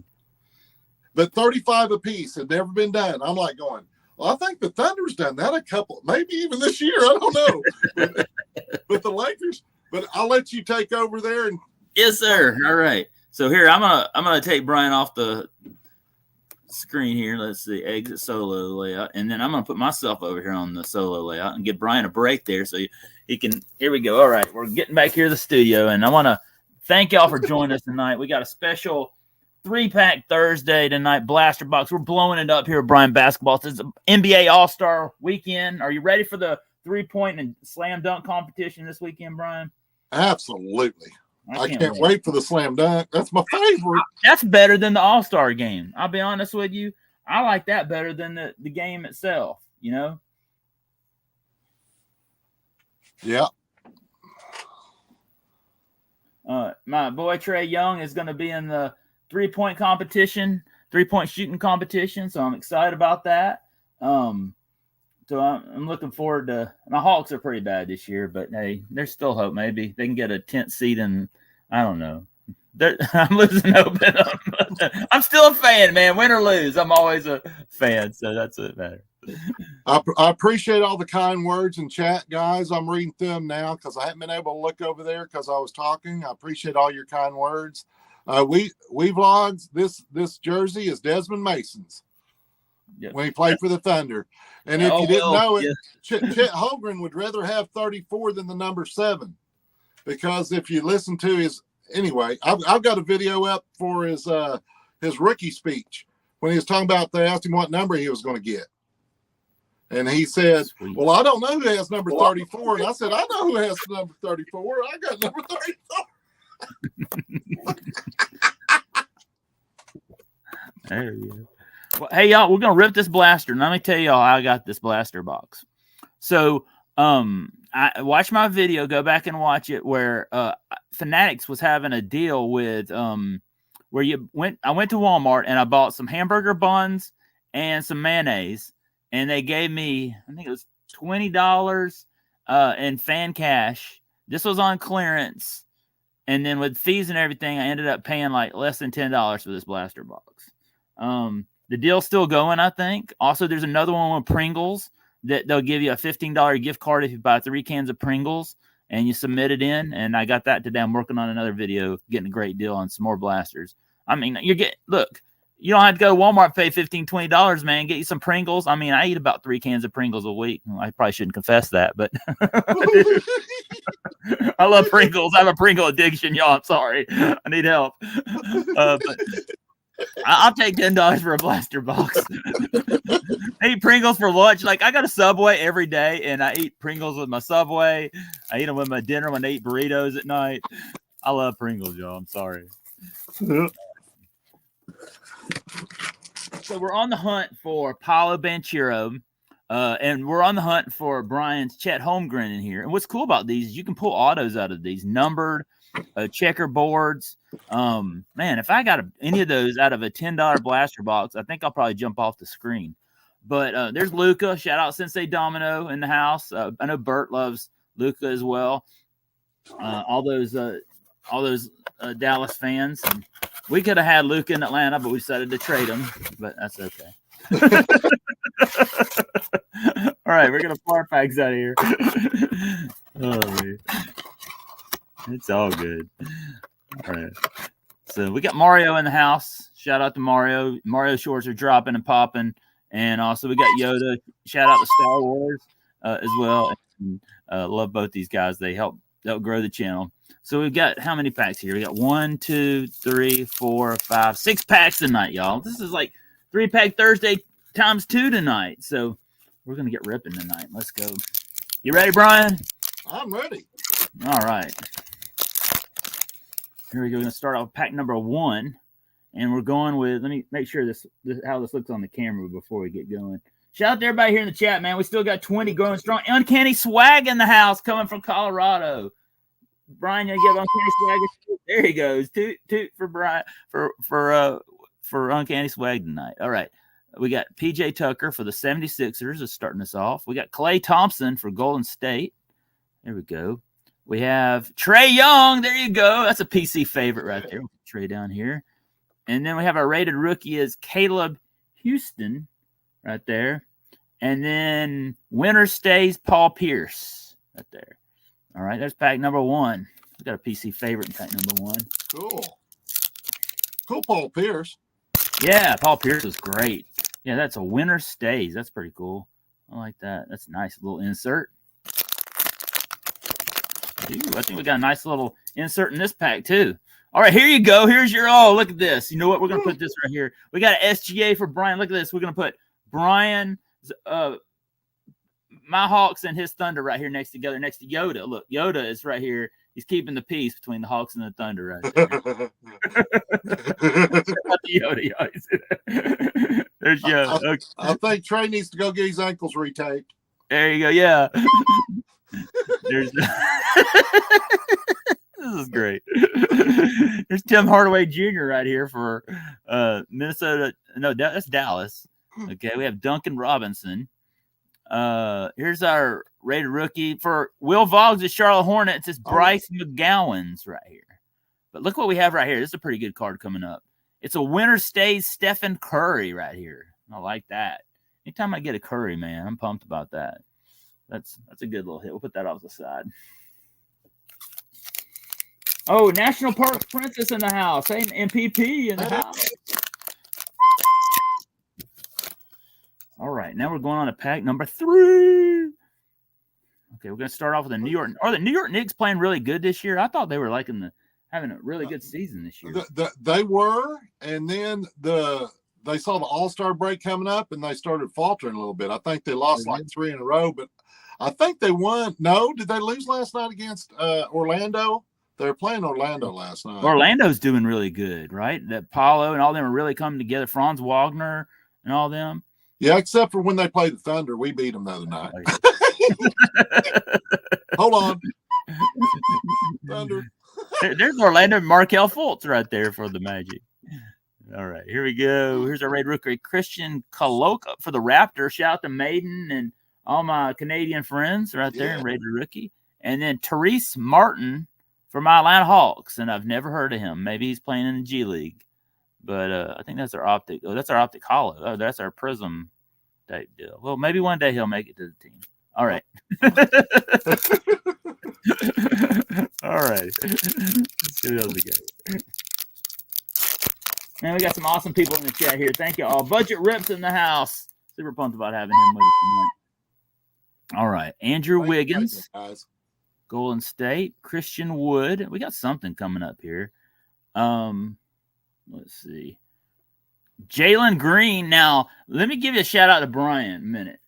But 35 apiece had never been done. I'm like going, well, I think the Thunder's done that a couple, maybe even this year. I don't know. but the Lakers. But I'll let you take over there. And
yes, sir. All right. So here I'm gonna take Brian off the screen here. Let's see, exit solo layout, and then I'm gonna put myself over here on the solo layout and give Brian a break there so he can. Here we go. All right, we're getting back here to the studio, and I want to thank y'all for joining us tonight. We got a special 3-pack Thursday tonight, blaster box. We're blowing it up here at Bryan Basketballs. It's an NBA All-Star weekend. Are you ready for the 3-point and slam dunk competition this weekend, Brian?
Absolutely. I can't wait for the slam dunk. That's my favorite.
That's better than the All-Star game. I'll be honest with you. I like that better than the game itself, you know?
Yeah.
My boy Trey Young is going to be in the 3-point competition, 3-point shooting competition, so I'm excited about that. So I'm looking forward to. My Hawks are pretty bad this year, but hey, there's still hope. Maybe they can get a 10th seed, and I don't know. I'm losing hope in them. I'm still a fan, man. Win or lose, I'm always a fan. So that's it, matter.
I appreciate all the kind words in chat, guys. I'm reading through them now because I haven't been able to look over there because I was talking. I appreciate all your kind words. We vlogs. This jersey is Desmond Mason's. Yep. When he played for the Thunder. And if you didn't know it, Chet Holmgren would rather have 34 than the number 7. Because if you listen to his anyway, I've got a video up for his rookie speech when he was talking about they asked him what number he was going to get. And he said, well, I don't know who has number 34. And I said, I know who has number 34. I got number 34.
There you go. Well, hey, y'all, we're going to rip this blaster. And let me tell y'all how I got this blaster box. So I watched my video, go back and watch it, where Fanatics was having a deal with where I went to Walmart and I bought some hamburger buns and some mayonnaise. And they gave me, I think it was $20 in fan cash. This was on clearance. And then with fees and everything, I ended up paying like less than $10 for this blaster box. The deal's still going, I think. Also, there's another one with Pringles that they'll give you a $15 gift card if you buy 3 cans of Pringles and you submit it in. And I got that today. I'm working on another video, getting a great deal on some more blasters. I mean, look, you don't have to go to Walmart, pay $15, $20, man. Get you some Pringles. I mean, I eat about 3 cans of Pringles a week. I probably shouldn't confess that, but I love Pringles. I have a Pringle addiction, y'all. I'm sorry. I need help. But I'll take $10 for a blaster box. I eat Pringles for lunch. Like, I got a Subway every day, and I eat Pringles with my Subway. I eat them with my dinner when I eat burritos at night. I love Pringles, y'all. I'm sorry. So we're on the hunt for Paolo Banchero, and we're on the hunt for Brian's Chet Holmgren in here. And what's cool about these is you can pull autos out of these, numbered checkerboards. Man, if I got any of those out of a $10 blaster box, I think I'll probably jump off the screen. But there's Luca. Shout out Sensei Domino in the house. I know Bert loves Luca as well. All those Dallas fans. And we could have had Luca in Atlanta, but we decided to trade him. But that's okay. All right, we're gonna far packs out of here. Oh man, it's all good. All right, so we got Mario in the house. Shout out to Mario. Mario shorts are dropping and popping, and also we got Yoda. Shout out to Star Wars as well. And, love both these guys. They help grow the channel. So we've got how many packs here? We got 1, 2, 3, 4, 5, 6 packs tonight, y'all. This is like 3-pack Thursday times 2 tonight. So we're gonna get ripping tonight. Let's go. You ready, Brian?
I'm ready.
All right. Here we go. We're gonna start off pack number 1, and we're going with. Let me make sure this how this looks on the camera before we get going. Shout out to everybody here in the chat, man. We still got 20 growing strong. Uncanny Swag in the house coming from Colorado. Brian, you give Uncanny Swag. There he goes. Toot for Brian for Uncanny Swag tonight. All right. We got PJ Tucker for the 76ers is starting us off. We got Klay Thompson for Golden State. There we go. We have Trae Young. There you go. That's a PC favorite right there. We'll put Trae down here. And then we have our rated rookie is Caleb Houston right there. And then winner stays Paul Pierce right there. All right, there's pack number 1. We got a PC favorite in pack number 1.
Cool, Paul Pierce.
Yeah, Paul Pierce is great. Yeah, that's a winner stays. That's pretty cool. I like that. That's a nice little insert. Ooh, I think we got a nice little insert in this pack too. All right, here you go. Here's your look at this. You know what? We're gonna put this right here. We got an SGA for Brian. Look at this. We're gonna put Brian, my Hawks and his Thunder right here next to Yoda. Look, Yoda is right here. He's keeping the peace between the Hawks and the Thunder right there. Yoda. There's Yoda. Okay.
I think Trae needs to go get his ankles retaped.
There you go. Yeah. There's. This is great. There's Tim Hardaway Jr. right here for Minnesota. No, that's Dallas. Okay, we have Duncan Robinson. Here's our rated rookie for Will Voggs at Charlotte Hornets. It's Bryce McGowan's right here. But look what we have right here. This is a pretty good card coming up. It's a winner stays Stephen Curry right here. I like that. Anytime I get a Curry, man, I'm pumped about that. That's a good little hit. We'll put that off the side. Oh, National Park Princess in the house. Hey, MPP in the house. All right, now we're going on to pack number 3. Okay, we're going to start off with the New York. Are the New York Knicks playing really good this year? I thought they were having a really good season this year.
They were, and then they saw the All-Star break coming up, and they started faltering a little bit. I think they lost like 3 in a row, but I think they won. No, did they lose last night against Orlando? They were playing Orlando last night.
Orlando's doing really good, right? That Paulo and all them are really coming together. Franz Wagner and all them.
Yeah, except for when they played the Thunder. We beat them the other night. Hold on. Thunder.
There's Orlando Markelle Fultz right there for the Magic. All right, here we go. Here's our rated rookie, Christian Coloca for the Raptors. Shout out to Maiden and all my Canadian friends right there in rated rookie. And then Therese Martin for my Atlanta Hawks, and I've never heard of him. Maybe he's playing in the G League. But I think that's our optic. Oh, that's our optic hollow. Oh, that's our prism type deal. Well, maybe one day he'll make it to the team. All right. All right. Let's see what else we got. Man, we got some awesome people in the chat here. Thank you all. Budget Rips in the house. Super pumped about having him with us tonight. All right. Andrew Wiggins. Golden State, Christian Wood. We got something coming up here. Let's see. Jalen Green. Now, let me give you a shout out to Brian a minute.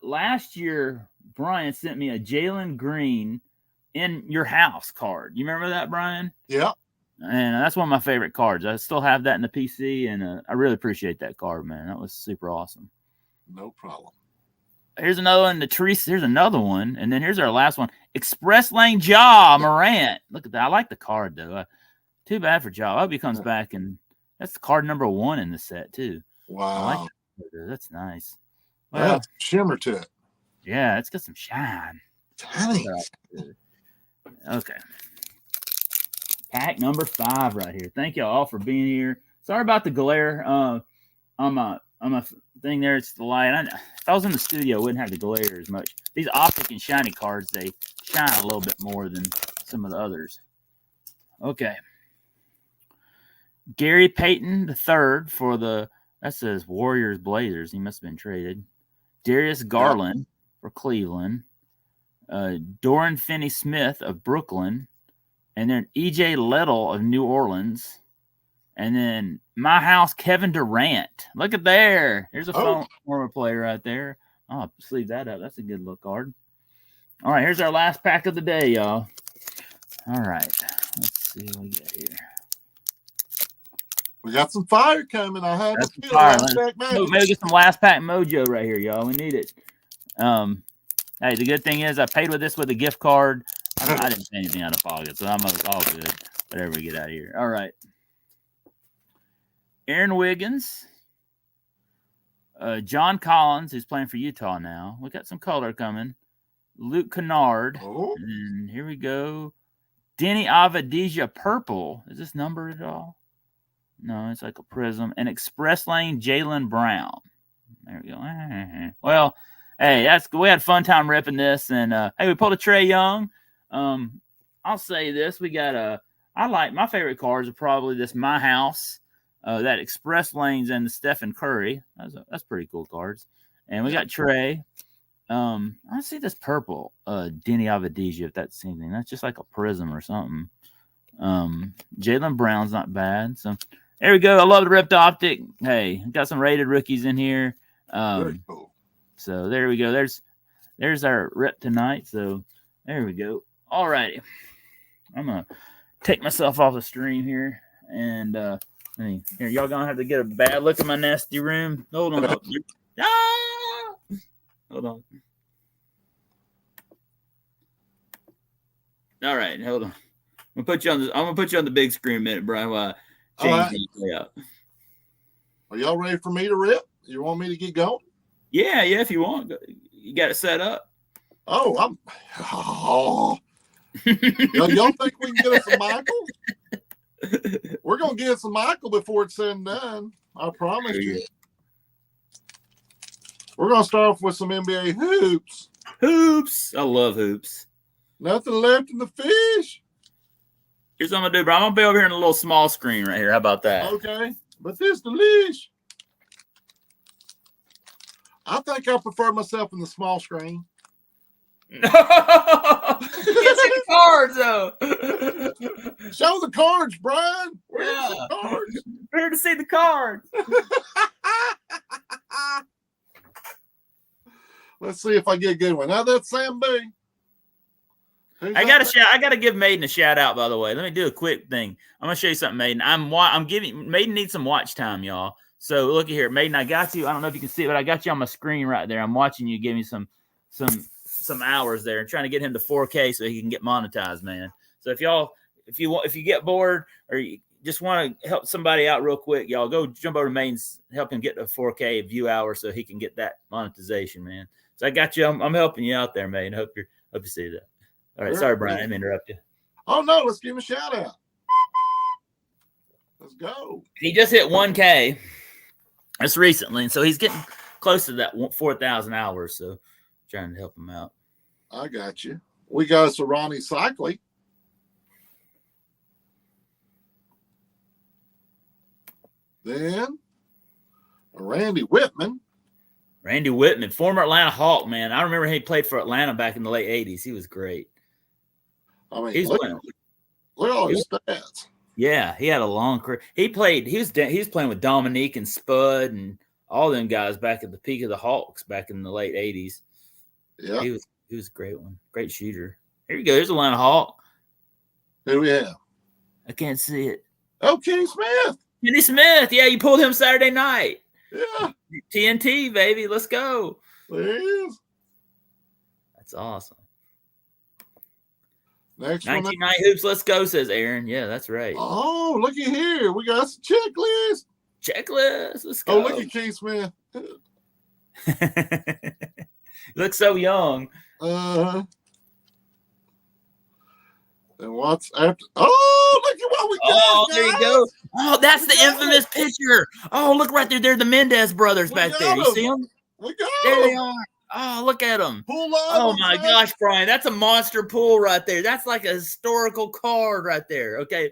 Last year, Brian sent me a Jalen Green in your house card. You remember that, Brian?
Yeah.
And that's one of my favorite cards. I still have that in the PC, and I really appreciate that card, man. That was super awesome.
No problem.
Here's another one. Here's another one. And then here's our last one. Express Lane Ja Morant. Look at that. I like the card, though. Too bad for Ja. I hope he comes back, and that's the card number 1 in the set, too.
Wow.
I like that. That's nice. Well,
that's shimmer to it.
Yeah, it's got some shine.
Tiny.
Okay. Pack number 5 right here. Thank you all for being here. Sorry about the glare. On my thing there, it's the light. If I was in the studio, I wouldn't have the glare as much. These optic and shiny cards, they shine a little bit more than some of the others. Okay. Gary Payton III for that says Warriors Blazers. He must have been traded. Darius Garland for Cleveland. Dorian Finney-Smith of Brooklyn. And then E.J. Liddell of New Orleans. And then my house, Kevin Durant. Look at there. There's a former player right there. I'll sleeve that up. That's a good look card. All right, here's our last pack of the day, y'all. All right. Let's see what we got here.
We got some fire coming. I have
maybe get some last pack mojo right here, y'all. We need it. Hey, the good thing is I paid with this with a gift card. I didn't pay anything out of pocket, so I'm all good. Whatever we get out of here. All right. Aaron Wiggins. John Collins, who's playing for Utah now. We got some color coming. Luke Kennard. And here we go. Denny Avdija purple. Is this numbered at all? No, it's like a prism. And Express Lane Jaylen Brown. There we go. Well, hey, we had a fun time ripping this. And hey, we pulled a Trae Young. I'll say this. We got I like my favorite cards are probably this My House. That Express Lanes and the Stephen Curry. That's pretty cool cards. And we got Trae. I see this purple Denny Avdija, if that's anything. That's just like a prism or something. Jaylen Brown's not bad. So there we go. I love the ripped optic. Hey, got some rated rookies in here.
Very cool.
So there we go. There's our rip tonight. So there we go. All righty. I'm gonna take myself off the stream here, and here y'all gonna have to get a bad look at my nasty room. Hold on. Hold on. All right, hold on. I'm gonna put you on the big screen a minute, Brian, while I change the layout.
Are y'all ready for me to rip? You want me to get going?
Yeah, if you want. You got it set up.
Y'all think we can get us a Michael? We're gonna get us a Michael before it's said and done. I promise you. We're gonna start off with some NBA hoops.
Hoops. I love hoops.
Nothing left in the fish.
Here's what I'm gonna do, bro. I'm gonna be over here in a little small screen right here. How about that?
Okay, but this the leash. I think I prefer myself in the small screen.
You can't see the cards though.
Show the cards, Brian. Where's the cards?
We're here to see the cards.
Let's see if I get a good one. Now that's Sam B.
I gotta give Maiden a shout out, by the way. Let me do a quick thing. I'm gonna show you something, Maiden. I'm giving Maiden needs some watch time, y'all. So look at here, Maiden. I got you. I don't know if you can see it, but I got you on my screen right there. I'm watching you give me some hours there and trying to get him to 4K so he can get monetized, man. So if you get bored or you just want to help somebody out real quick, y'all go jump over to Main's, help him get to 4K view hours so he can get that monetization, man. So I got you. I'm helping you out there, man. Hope you see that. All right, sorry, Brian, I didn't interrupt you.
Oh no, let's give him a shout out. Let's go.
He just hit 1K. That's recently, and so he's getting close to that 4,000 hours. So trying to help him out.
I got you. We got us a Ronnie Cycli. Then a Randy Whitman.
Randy Whitman, former Atlanta Hawk, man. I remember he played for Atlanta back in the late 80s. He was great.
I mean,
He's
look
playing.
at all his stats.
Yeah, he had a long career. He was playing with Dominique and Spud and all them guys back at the peak of the Hawks back in the late 80s.
Yeah.
He was a great one. Great shooter. Here you go. Here's a line of Hawk.
Who do we have?
I can't see it.
Oh, Kenny Smith.
Kenny Smith. Yeah, you pulled him Saturday night.
Yeah.
TNT, baby. Let's go.
There he is.
That's awesome.
Next
1990 hoops, let's go, says Aaron. Yeah, that's right.
Oh, looky here. We got some checklist.
Checklist. Let's go.
Oh, look at Kenny Smith.
Looks so young.
And what's after? Oh, look at what we got.
Oh,
guys.
there you go. Oh, that's the infamous picture. Oh, look right there. They're the Mendez brothers back there. You see them?
We got
There
them.
they are. Oh, look at them.
Pull up.
Oh, my gosh, Brian. That's a monster pool right there. That's like a historical card right there. Okay.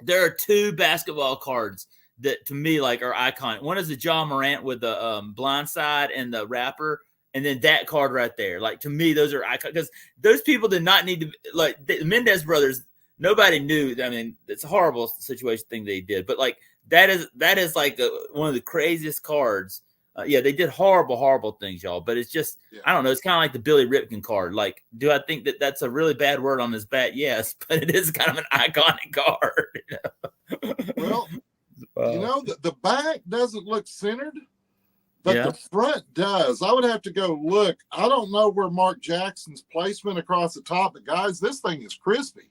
There are two basketball cards that, to me, like are iconic. One is the John Morant with the blind side and the wrapper. And then that card right there. Like, to me, those are iconic. Because those people did not need to, like, the Mendez brothers, nobody knew. I mean, it's a horrible situation thing they did. But, like, that is like one of the craziest cards. Yeah, they did horrible things, y'all. But it's just, I don't know. It's kind of like the Billy Ripken card. Like, do I think that that's a really bad word on his bat? Yes, but it is kind of an iconic card. You know?
Well, you know, the back doesn't look centered, but the front does. I would have to go look. I don't know where Mark Jackson's placement across the top, but guys, this thing is crispy.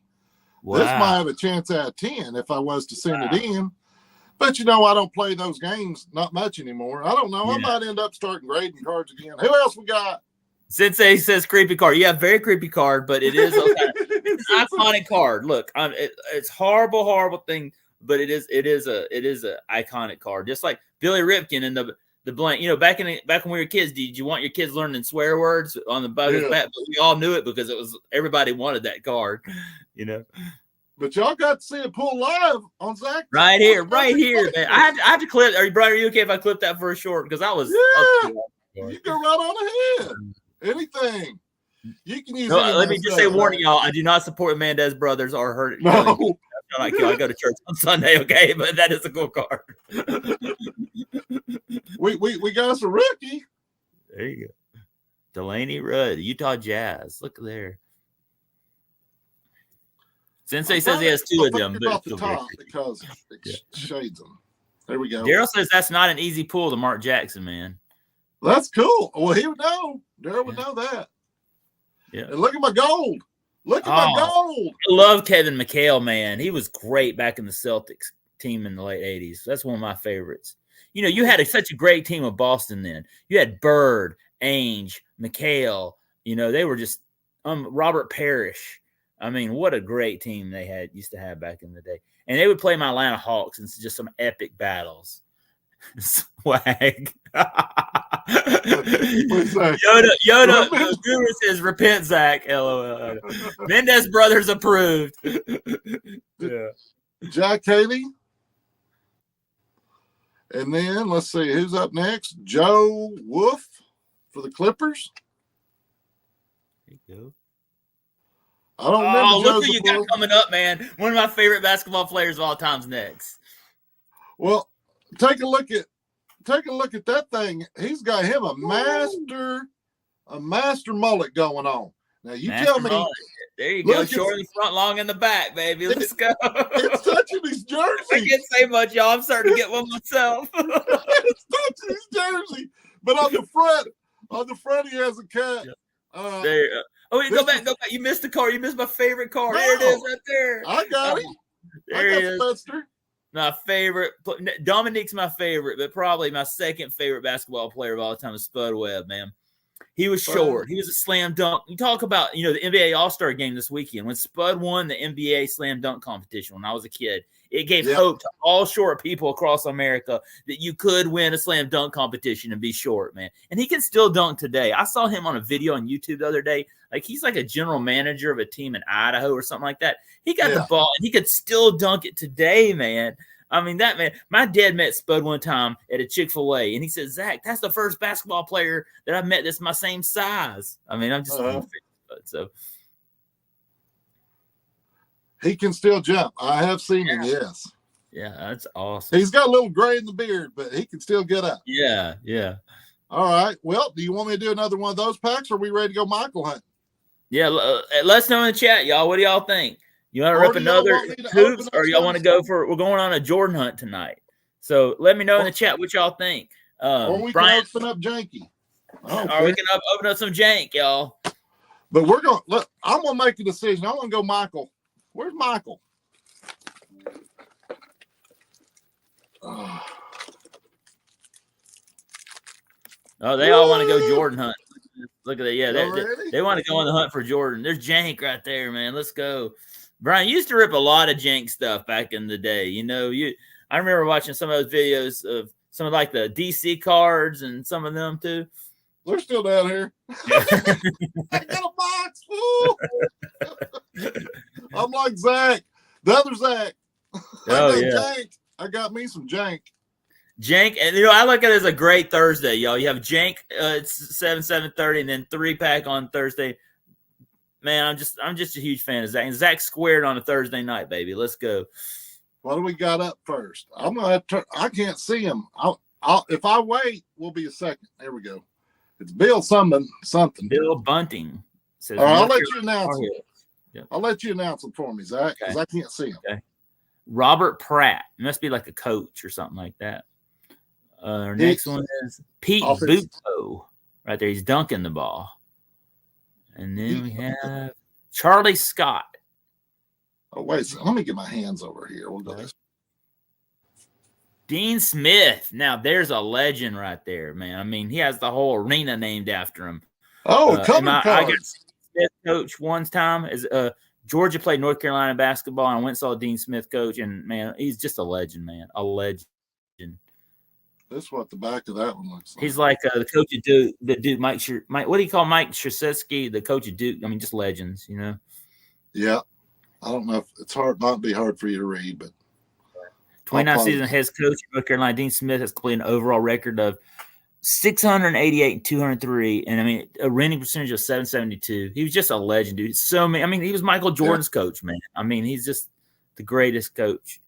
Wow. This might have a chance out of 10 if I was to send it in. But, you know, I don't play those games not much anymore. I don't know. I might end up starting grading cards again. Who else we got?
Sensei says creepy card. Yeah, very creepy card, but it is it's an iconic card. Look, it's horrible thing, but it is a iconic card. Just like Billy Ripken and the blank. You know, back when we were kids, did you want your kids learning swear words on the back of his bat? But we all knew it because everybody wanted that card. You know.
But y'all got to see it pull live on Zach.
Right here, man. I have to clip. Are you okay if I clip that for a short? Because I was.
Yeah, you go right on ahead. Anything. You can use.
Let me just say, warning y'all. I do not support the Mendez brothers or hurt. No. I go to church on Sunday, okay? But that is a cool card.
we got us a rookie.
There you go. Delaney Rudd, Utah Jazz. Look there. Sensei says he has two of them.
About the top because it shades them. There we go.
Daryl says that's not an easy pull to Mark Jackson, man.
That's cool. Well, he would know. Daryl would know that. Yeah. And look at my gold. Look at my gold.
I love Kevin McHale, man. He was great back in the Celtics team in the late 80s. That's one of my favorites. You know, you had such a great team of Boston then. You had Bird, Ainge, McHale. You know, they were just Robert Parrish. I mean, what a great team they used to have back in the day. And they would play my Atlanta Hawks and just some epic battles. Swag. Yoda Guru says, repent, Zach. LOL. Mendez brothers approved.
Yeah. Jack Haley. And then let's see who's up next. Joe Wolf for the Clippers.
There you go.
I don't remember. Oh,
look who you got coming up, man. One of my favorite basketball players of all time's next.
Well, take a look at that thing. He's got him a master mullet going on. Now you tell me.
Mullet. There you go. Short in the front, long in the back, baby. Let's go.
It's touching his jersey.
I can't say much, y'all. I'm starting to get one myself.
It's touching his jersey. But on the front, he has a cut.
Yeah. There. Oh, wait, go back. You missed the card. You missed my favorite card. No, there it is, right there.
I got it.
There he is. My favorite. Dominique's my favorite, but probably my second favorite basketball player of all time is Spud Webb, man. He was short. He was a slam dunk. You talk about, the NBA All-Star game this weekend. When Spud won the NBA slam dunk competition when I was a kid, it gave hope to all short people across America that you could win a slam dunk competition and be short, man. And he can still dunk today. I saw him on a video on YouTube the other day. Like, he's like a general manager of a team in Idaho or something like that. He got the ball, and he could still dunk it today, man. I mean, that man, my dad met Spud one time at a Chick-fil-A, and he said, Zach, that's the first basketball player that I've met that's my same size. I mean, I'm just so.
He can still jump. I have seen him, yes.
Yeah, that's awesome.
He's got a little gray in the beard, but he can still get up.
Yeah, yeah.
All right. Well, do you want me to do another one of those packs, or are we ready to go Michael hunting?
Yeah, let us know in the chat, y'all. What do y'all think? You want to rip another hoops, or y'all want to go for? We're going on a Jordan hunt tonight, so let me know in the chat what y'all think.
Or we
Brian,
can open up Janky.
Or we can open up some jank, y'all.
But we're going to look. I'm going to make a decision. I want to go Michael. Where's Michael?
Oh, they all want to go Jordan hunt. Look at that. Yeah, they want to go on the hunt for Jordan. There's jank right there, man. Let's go. Brian, you used to rip a lot of jank stuff back in the day. You know, I remember watching some of those videos of some of like the DC cards and some of them too.
They're still down here. I got a box. I'm like Zach. The other Zach.
Oh, yeah.
Jank. I got me some jank.
Jank, and I look at it as a great Thursday, y'all. You have jank, it's 7:30, and then 3-pack on Thursday. Man, I'm just a huge fan of Zach. And Zach squared on a Thursday night, baby. Let's go.
What do we got up first? I'm gonna have to, I can't see him. I'll if I wait, we'll be a second. There we go. It's Bill something.
Bill Bunting says.
All right, I'll let you announce it.
Yeah.
I'll let you announce it for me, Zach, because I can't see him. Okay.
Robert Pratt. It must be like a coach or something like that. Our next one is Pete Buto. Right there. He's dunking the ball. And then we have Charlie Scott.
Oh, wait a second. Let me get my hands over here. We'll go this.
Dean Smith. Now, there's a legend right there, man. I mean, he has the whole arena named after him.
Oh, come on.
I got Smith coach one time. As Georgia played North Carolina basketball, and I went and saw Dean Smith coach, and, man, he's just a legend, man. A legend.
This is what the back of that one looks like.
He's like the coach of Duke, Mike. What do you call Mike Krzyzewski, the coach of Duke? I mean, just legends, you know.
Yeah, I don't know if it's might be hard for you to read, but
29 season head coach of North Carolina, Dean Smith has completed an overall record of 688 and 203, and I mean a winning percentage of 772. He was just a legend, dude. So many. I mean, he was Michael Jordan's coach, man. I mean, he's just the greatest coach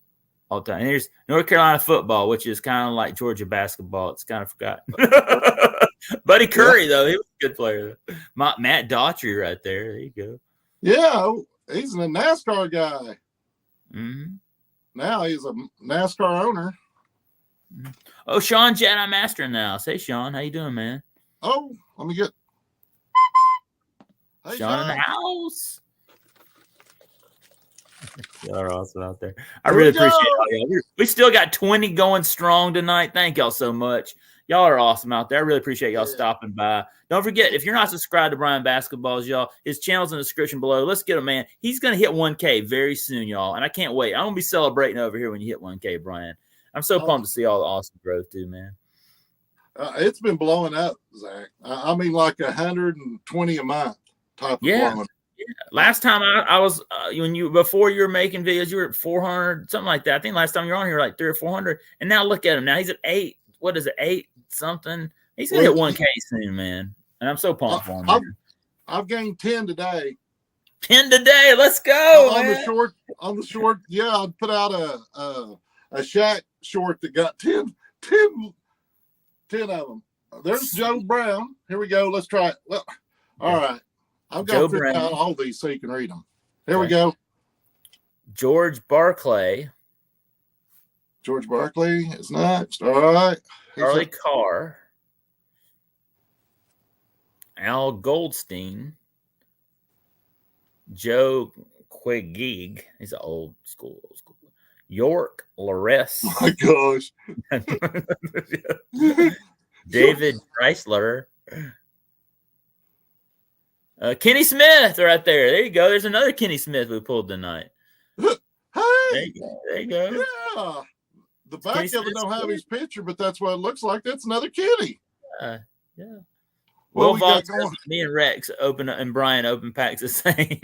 all time. And here's North Carolina football, which is kind of like Georgia basketball. It's kind of forgotten. Buddy Curry, though, he was a good player. Matt Daughtry right there. There you go.
Yeah, he's a NASCAR guy.
Mm-hmm.
Now he's a NASCAR owner.
Oh, Sean Jedi Master now. Say, Sean, how you doing, man?
Oh, let me get
Sean in the house. Y'all are awesome out there. I really appreciate all y'all. We still got 20 going strong tonight. Thank y'all so much. Y'all are awesome out there. I really appreciate y'all stopping by. Don't forget, if you're not subscribed to Bryan Basketballs, y'all, his channel's in the description below. Let's get him, man. He's going to hit 1K very soon, y'all, and I can't wait. I'm going to be celebrating over here when you hit 1K, Brian. I'm so pumped to see all the awesome growth, too, man.
It's been blowing up, Zach. I mean, like 120 a month type of blowing.
Yeah. Last time I was before you were making videos, you were at 400, something like that. I think last time you were on here like 300 or 400, and now look at him. Now he's at 8. What is it, 8 something? He's gonna hit 1K soon, man. And I'm so pumped for him.
I've gained 10 today.
10 today. Let's go
on the short. Yeah, I put out a Shaq short that got 10 of them. There's Joe Brown. Here we go. Let's try it. Well, all right. I've got to figure out all these so you can read them. Here we go.
George Barclay.
George Barclay is next. All right.
Charlie Carr. Al Goldstein. Joe Quigig. He's an old school. York Laress.
Oh my gosh.
David Chrysler. Kenny Smith right there. There you go. There's another Kenny Smith we pulled tonight.
Hey.
There you go.
Yeah. The back of it don't have his picture, but that's what it looks like. That's another Kenny.
Yeah.
Well,
me and Rex and Brian open packs the same.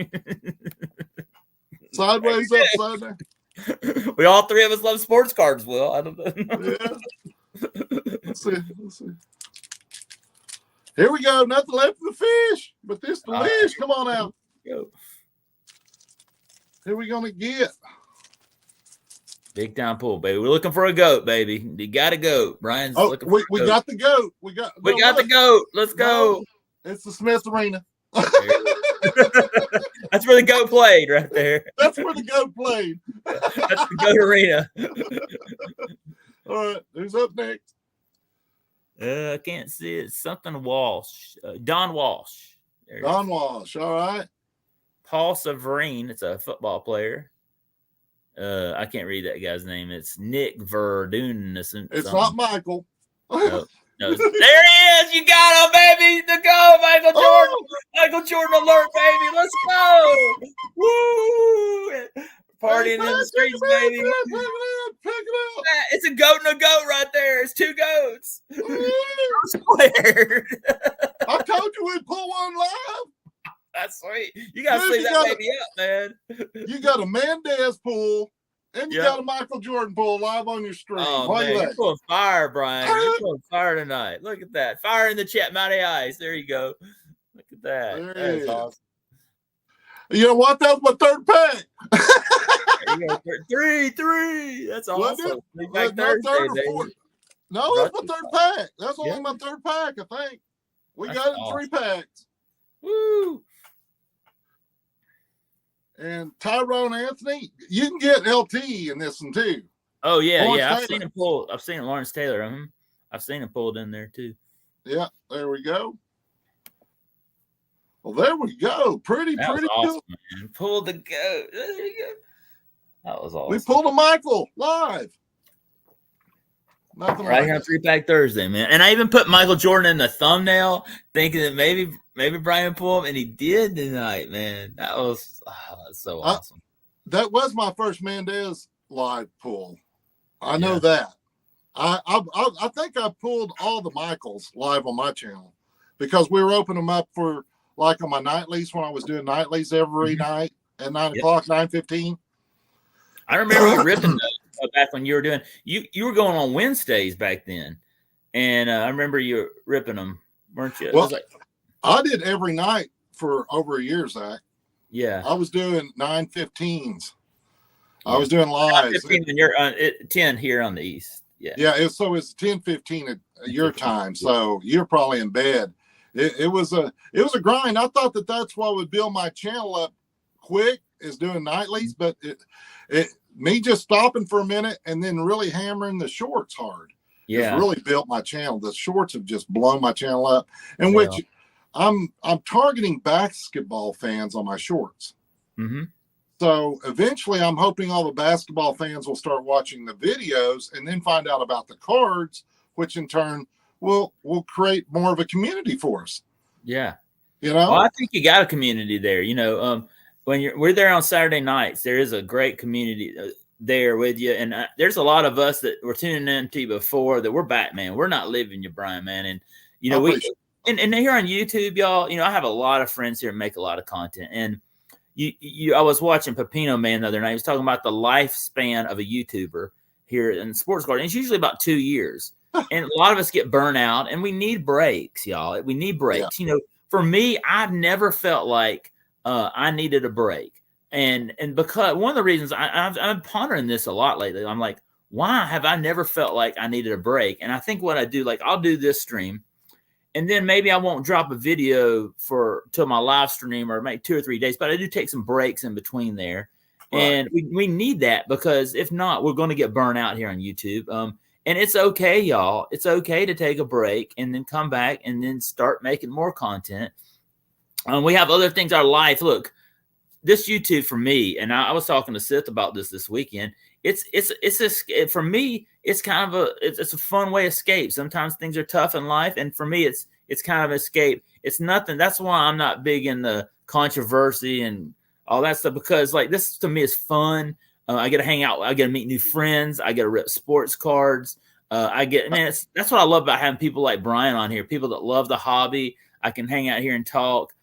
Sideways, upside down.
We all three of us love sports cards, Will. I don't know.
Yeah. Let's see. Here we go. Nothing left for the fish, but this delish. Come on out.
Go.
Who are we gonna get?
Big time pool, baby. We're looking for a goat, baby. You got a goat. Brian's looking for
we
a goat.
got the goat. We got
the goat. Let's go.
No, it's the Smith Arena.
That's where the goat played, right there.
That's where the goat played.
That's the goat arena.
All right, who's up next?
I can't see it. Something Walsh. Don Walsh.
Don Walsh. All right.
Paul Severine. It's a football player. I can't read that guy's name. It's Nick Verdun.
It's not Michael.
No. There he is. You got him, baby. To go, Michael Jordan. Michael Jordan alert, baby. Let's go. Woo. Partying in the streets, baby.
Pick it up.
It's a goat and a goat right there. It's two goats. Squared.
I told you we'd pull one live.
That's sweet. You got to sleep that baby up, man.
You got a Mendez pool, and you got a Michael Jordan pool live on your stream.
Oh, man, you're pulling fire, Brian. You're pulling fire tonight. Look at that. Fire in the chat, Matty Ice. There you go. Look at that. That is awesome.
You know what? That was my third pack.
There you go. Three. That's awesome. Back Thursday,
no, that's my third pack. That's only my third pack, I think. We got it in 3 packs.
Woo!
And Tyrone Anthony, you can get LT in this one too.
Oh yeah, I've seen him pull. I've seen Lawrence Taylor. I've seen him pulled in there too.
Yeah, there we go. Well, there we go. Pretty
awesome,
cool.
Man. Pulled the goat. There you go. That was awesome.
We pulled a Michael live.
Nothing right here on 3-Pack Thursday, man. And I even put Michael Jordan in the thumbnail, thinking that maybe Brian pulled him, and he did tonight, man. That was that's so awesome.
That was my first Mendez live pull. I know that. I think I pulled all the Michaels live on my channel because we were opening them up for like on my nightlies when I was doing nightlies every night at 9 o'clock, 9:15.
I remember you ripping those back when you were doing you were going on Wednesdays back then, and I remember you ripping them, weren't you?
Well, I did every night for over a year, Zach.
Yeah,
I was doing 9:15s. I was doing live.
15 and you're 10 here on the East. Yeah.
It's 10:15 at your time, so you're probably in bed. It was a grind. I thought that's what would build my channel up quick is doing nightlies, but me just stopping for a minute and then really hammering the shorts hard. It's really built my channel. The shorts have just blown my channel up, and which I'm targeting basketball fans on my shorts. Mm-hmm. So eventually I'm hoping all the basketball fans will start watching the videos and then find out about the cards, which in turn will create more of a community for us. Yeah. You know,
well, I think you got a community there. You know, when we're there on Saturday nights, there is a great community there with you. And there's a lot of us that were tuning in to you before that we're back, man. We're not leaving you, Brian, man. And, you know, and here on YouTube, y'all, you know, I have a lot of friends here and make a lot of content. And I was watching Pepino Man the other night. He was talking about the lifespan of a YouTuber here in the sports card. And it's usually about 2 years. And a lot of us get burnt out, and we need breaks, y'all. We need breaks. You know, for me, I've never felt like I needed a break. And because one of the reasons I'm pondering this a lot lately, I'm like, why have I never felt like I needed a break? And I think what I do, like I'll do this stream, and then maybe I won't drop a video till my live stream or maybe 2 or 3 days, but I do take some breaks in between there. Right. And we need that because if not, we're going to get burnt out here on YouTube. And it's okay, y'all. It's okay to take a break and then come back and then start making more content. We have other things in our life. Look, this YouTube for me, and I was talking to Sith about this weekend. For me, it's kind of it's a fun way to escape. Sometimes things are tough in life, and for me, it's kind of escape. It's nothing. That's why I'm not big in the controversy and all that stuff because like this to me is fun. I get to hang out. I get to meet new friends. I get to rip sports cards. That's what I love about having people like Brian on here. People that love the hobby. I can hang out here and talk.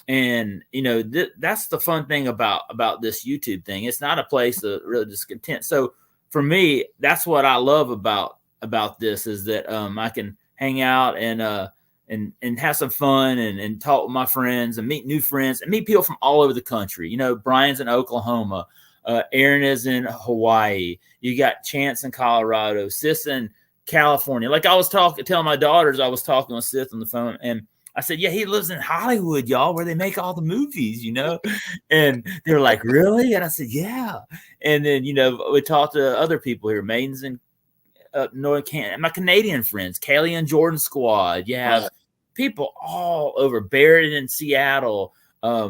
And you know that's the fun thing about this YouTube thing. It's not a place to really discontent. So for me, that's what I love about this is that I can hang out and and have some fun and talk with my friends and meet new friends and meet people from all over the country. You know, Brian's in Oklahoma. Aaron is in Hawaii. You got Chance in Colorado, Sis in California. Like I was telling my daughters, I was talking with Sis on the phone, and I said, yeah, he lives in Hollywood, y'all, where they make all the movies, you know? And they're like, really? And I said, yeah. And then, you know, we talked to other people here, Maidens in North Canada, my Canadian friends, Kaylee and Jordan Squad. You have people all over, Barrett in Seattle. I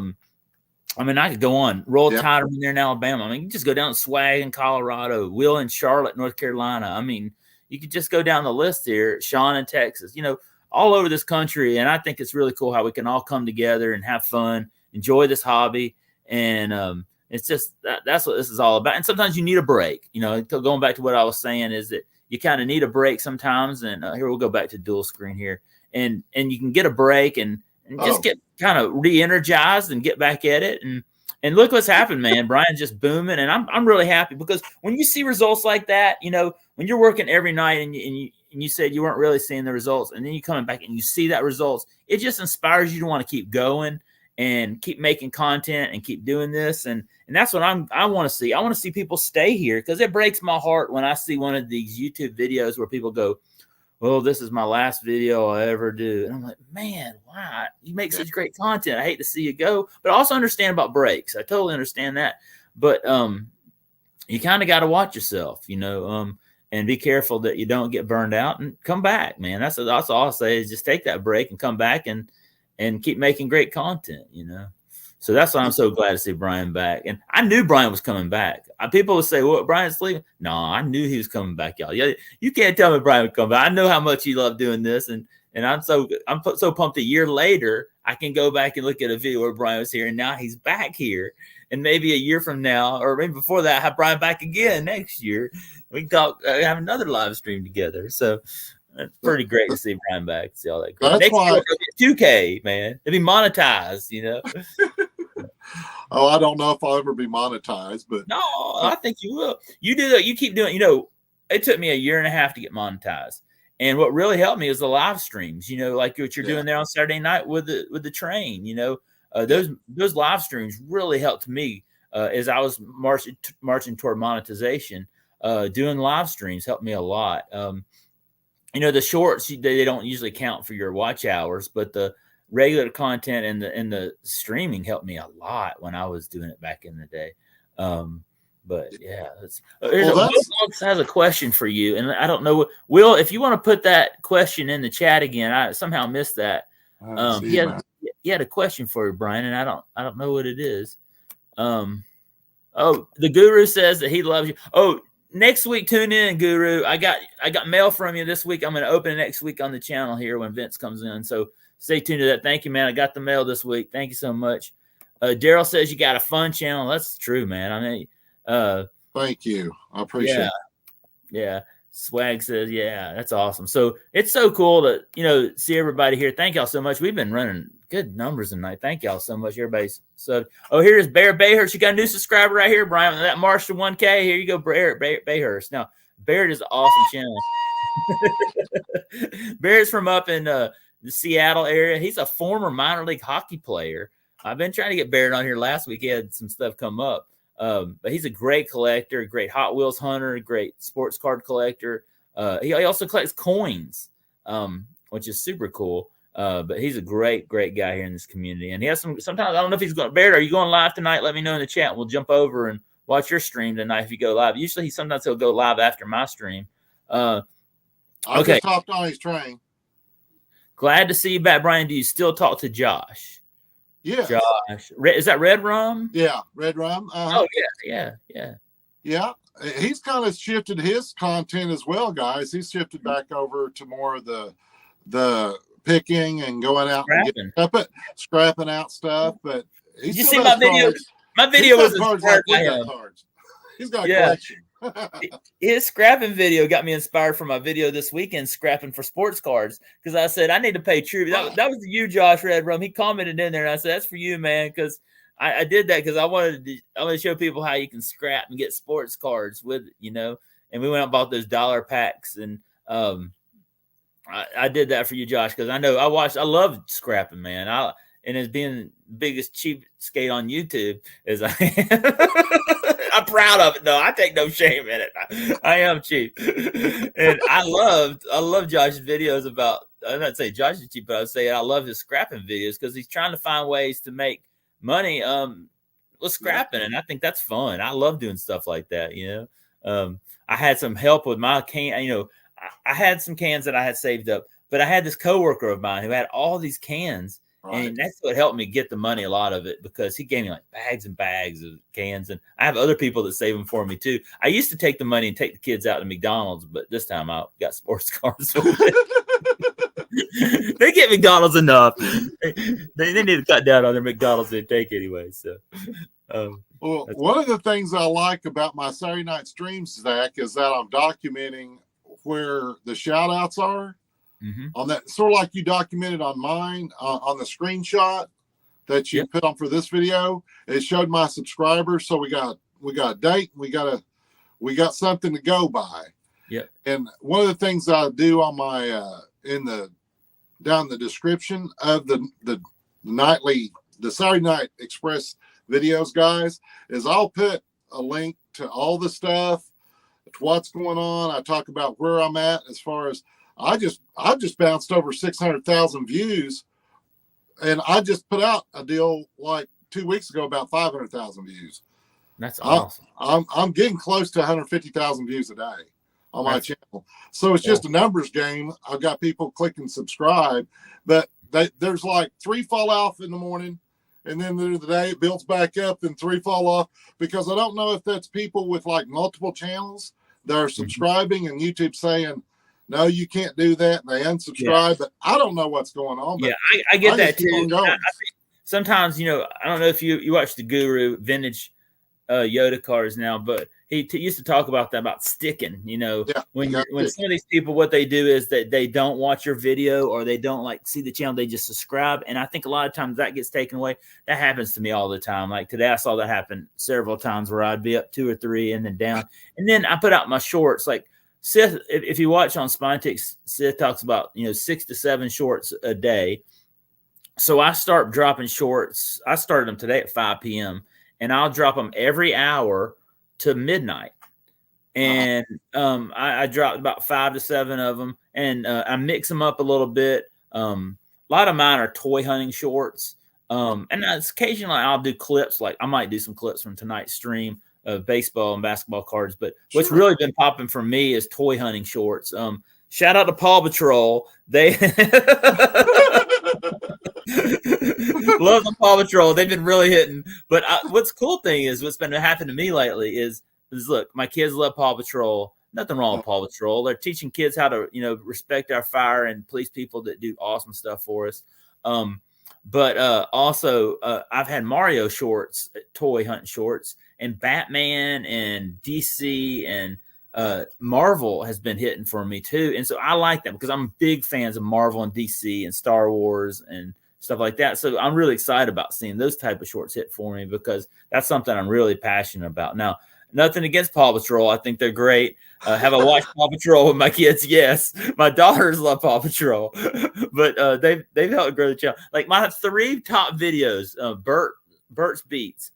mean, I could go on. Roll Tide in there in Alabama. I mean, you just go down to Swag in Colorado, Will in Charlotte, North Carolina. I mean, you could just go down the list here. Sean in Texas, you know, all over this country. And I think it's really cool how we can all come together and have fun, enjoy this hobby. And it's just that's what this is all about. And sometimes you need a break. You know, going back to what I was saying is that you kind of need a break sometimes. And here we'll go back to dual screen here. And you can get a break and just get kind of re-energized and get back at it. And look what's happened, man. Brian's just booming. And I'm really happy because when you see results like that, you know, when you're working every night and you said you weren't really seeing the results, and then you coming back and you see that results, it just inspires you to want to keep going and keep making content and keep doing this. And that's what I want to see. I want to see people stay here because it breaks my heart when I see one of these YouTube videos where people go, well, this is my last video I ever do. And I'm like, man, why? You make such great content. I hate to see you go, but I also understand about breaks. I totally understand that. But you kind of got to watch yourself, you know, and be careful that you don't get burned out and come back, man. That's all I'll say is just take that break and come back and keep making great content, you know. So that's why I'm so glad to see Brian back. And I knew Brian was coming back. People would say, well, Brian's leaving. No, I knew he was coming back, y'all. Yeah, you can't tell me Brian would come back. I know how much he loved doing this. And I'm so pumped a year later, I can go back and look at a video where Brian was here and now he's back here. And maybe a year from now, or maybe before that, have Brian back again next year. We can talk, have another live stream together. So it's pretty great to see Brian back. See all that.
That's
next
why
year, it'll get 2K, man. It'll be monetized, you know.
Oh, I don't know if I'll ever be monetized, but
no, I think you will. You do that. You keep doing. You know, it took me a year and a half to get monetized, and what really helped me is the live strems. You know, like what you're doing there on Saturday night with the train. You know, those live streams really helped me as I was marching toward monetization. Doing live streams helped me a lot. You know, the shorts they don't usually count for your watch hours, but the regular content and the streaming helped me a lot when I was doing it back in the day. But yeah, Will has a question for you, and I don't know, Will, if you want to put that question in the chat again. I somehow missed that. He had a question for you, Brian, and I don't know what it is. Oh, the Guru says that he loves you. Oh, next week, tune in, Guru. I got mail from you this week. I'm going to open it next week on the channel here when Vince comes in. So stay tuned to that. Thank you, man. I got the mail this week. Thank you so much. Daryl says you got a fun channel. That's true, man. I mean,
thank you. I appreciate it.
Yeah. Swag says, yeah, that's awesome. So it's so cool to, you know, see everybody here. Thank y'all so much. We've been running good numbers tonight. Thank y'all so much. Everybody's so. Oh, here's Bear Bayhurst. You got a new subscriber right here, Brian. That marched to 1K. Here you go, Bear Bayhurst. Now, Barrett is an awesome channel. Barrett's from up in the Seattle area. He's a former minor league hockey player. I've been trying to get Barrett on here last week. He had some stuff come up. But he's a great collector, a great Hot Wheels hunter, a great sports card collector. He also collects coins, which is super cool. But he's a great guy here in this community. And he has sometimes, I don't know if he's going, Barrett, are you going live tonight? Let me know in the chat. We'll jump over and watch your stream tonight if you go live. Usually sometimes he'll go live after my stream.
I just hopped on his train.
Glad to see you back, Brian. Do you still talk to Josh?
Yeah.
Josh. Is that Red Rum?
Yeah, Red Rum.
Oh, yeah.
Yeah. He's kind of shifted his content as well, guys. He's shifted back over to more of the picking and going out and scrapping out stuff. But
did you see my video? My video was inspired by him.
He's got a collection.
His scrapping video got me inspired for my video this weekend, scrapping for sports cards, because I said I need to pay tribute. That was you, Josh Red Rum. He commented in there, and I said that's for you, man, because I did that because I wanted to show people how you can scrap and get sports cards with it, you know. And we went out and bought those dollar packs, and I did that for you, Josh, because I know I love scrapping, man. And as being the biggest cheapskate on YouTube as I am, I'm proud of it though. I take no shame in it. I am cheap. And I love Josh's videos about, I'm not saying Josh is cheap, but I would say I love his scrapping videos because he's trying to find ways to make money with scrapping. And I think that's fun. I love doing stuff like that, you know. I had some help with my can, you know, I had some cans that I had saved up, but I had this coworker of mine who had all these cans. Right. And that's what helped me get the money, a lot of it, because he gave me like bags and bags of cans. And I have other people that save them for me too. I used to take the money and take the kids out to McDonald's, but this time I got sports cars. They get McDonald's enough. They need to cut down on their McDonald's intake anyway. So,
well, one of the things I like about my Saturday night streams, Zach, is that I'm documenting where the shout outs are. Mm-hmm. On that, sort of like you documented on mine, on the screenshot that you put on for this video. It showed my subscribers, so we got a date, we got something to go by.
Yeah.
And one of the things I do on my down the description of the Saturday Night Express videos, guys, is I'll put a link to all the stuff, to what's going on. I talk about where I'm at as far as I just bounced over 600,000 views, and I just put out a deal like 2 weeks ago about 500,000 views.
That's awesome.
I'm getting close to 150,000 views a day on my channel. So it's just a numbers game. I've got people clicking subscribe, but there's like 3 fall off in the morning, and then the day it builds back up, and 3 fall off, because I don't know if that's people with like multiple channels that are subscribing and YouTube saying, no, you can't do that. And they unsubscribe, but I don't know what's going on. But
I get that too. I think sometimes, you know, I don't know if you watch the Guru vintage Yoda cars now, but he used to talk about that, about sticking, you know, when some of these people, what they do is that they don't watch your video, or they don't like see the channel, they just subscribe. And I think a lot of times that gets taken away. That happens to me all the time. Like today, I saw that happen several times where I'd be up 2 or 3 and then down. And then I put out my shorts. Like Seth, if you watch on Spontics, Seth talks about, you know, 6 to 7 shorts a day. So I start dropping shorts. I started them today at 5 p.m. and I'll drop them every hour to midnight. And I dropped about 5 to 7 of them, and I mix them up a little bit. A lot of mine are toy hunting shorts. And occasionally I'll do clips. Like I might do some clips from tonight's stream of baseball and basketball cards. But what's really been popping for me is toy hunting shorts. Shout out to Paw Patrol. They love the Paw Patrol. They've been really hitting. But what's cool thing is what's been happening to me lately is look, my kids love Paw Patrol. Nothing wrong with Paw Patrol. They're teaching kids how to, you know, respect our fire and please people that do awesome stuff for us. But also I've had Mario shorts, toy hunting shorts, and Batman and DC and Marvel has been hitting for me too. And so I like them because I'm big fans of Marvel and DC and Star Wars and stuff like that. So I'm really excited about seeing those type of shorts hit for me because that's something I'm really passionate about. Now, nothing against Paw Patrol. I think they're great. Have I watched Paw Patrol with my kids? Yes. My daughters love Paw Patrol, but they've helped grow the channel. Like my 3 top videos, Bert's Beats.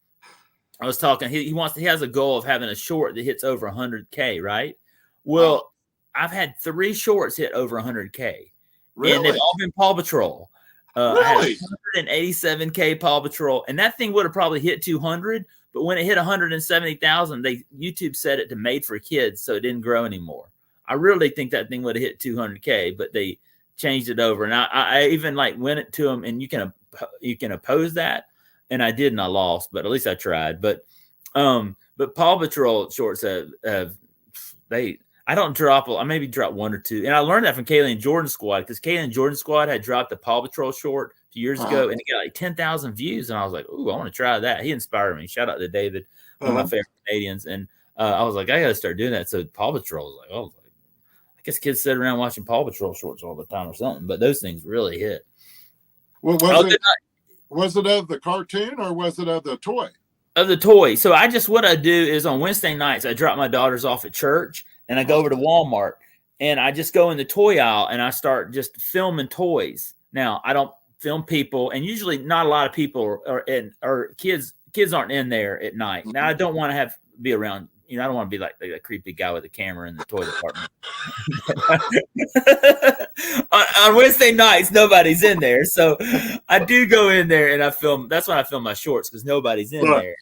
I was talking. He has a goal of having a short that hits over 100K, right? Well, I've had 3 shorts hit over 100K,
really?
And they've all been Paw Patrol.
Really?
I had 187K Paw Patrol, and that thing would have probably hit 200. But when it hit 170,000, YouTube set it to made for kids, so it didn't grow anymore. I really think that thing would have hit 200K, but they changed it over. And I even like went it to them, and you can oppose that. And I did, and I lost, but at least I tried. But Paw Patrol shorts I don't drop. I maybe drop 1 or 2, and I learned that from Kaylee and Jordan Squad because Kaylee and Jordan Squad had dropped the Paw Patrol short a few years ago, and it got like 10,000 views, and I was like, "Ooh, I want to try that." He inspired me. Shout out to David, one of my favorite Canadians, and I was like, I got to start doing that. So Paw Patrol was like, oh, I guess kids sit around watching Paw Patrol shorts all the time or something, but those things really hit.
Well, was it of the cartoon or was it of the toy?
Of the toy. So what I do is on Wednesday nights, I drop my daughters off at church and I go over to Walmart and I just go in the toy aisle and I start just filming toys. Now I don't film people, and usually not a lot of people are in, or kids aren't in there at night. Now I don't want to be around. I don't want to be like a creepy guy with a camera in the toy department. on Wednesday nights, nobody's in there, so I do go in there and I film. That's when I film my shorts because nobody's in there.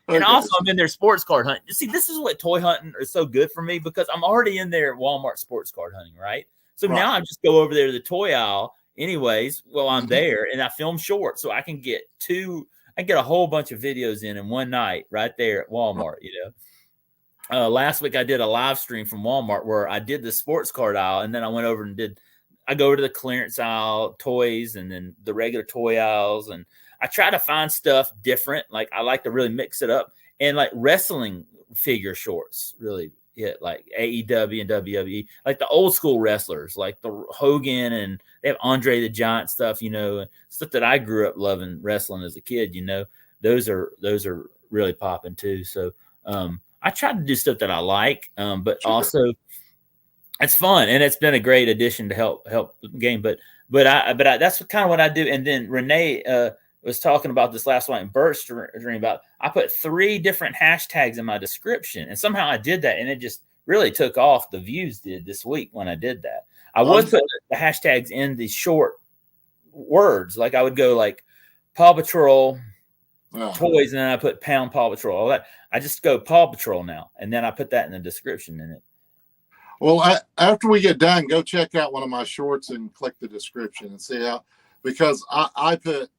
And also, I'm in there sports card hunting. See, this is what toy hunting is so good for me, because I'm already in there at Walmart sports card hunting, right? So now I just go over there to the toy aisle anyways while I'm there, and I film shorts so I can get a whole bunch of videos in one night right there at Walmart, Last week I did a live stream from Walmart where I did the sports card aisle, and then I went over and I go over to the clearance aisle, toys, and then the regular toy aisles, and I try to find stuff different. Like I like to really mix it up, and like wrestling figure shorts really hit, like AEW and WWE, like the old school wrestlers, like the Hogan, and they have Andre the Giant stuff, and stuff that I grew up loving wrestling as a kid. Those are really popping too. So I try to do stuff that I like, but also it's fun, and it's been a great addition to help the game. But that's kind of what I do. And then Renee was talking about this last night in Bert's dream about, I put 3 different hashtags in my description, and somehow I did that, and it just really took off. The views did this week when I did that. I would put the hashtags in the short words, like I would go like Paw Patrol toys, and then I put pound Paw Patrol. All that. I just go Paw Patrol now, and then I put that in the description in it.
Well, after we get done, go check out one of my shorts and click the description and see how, because I put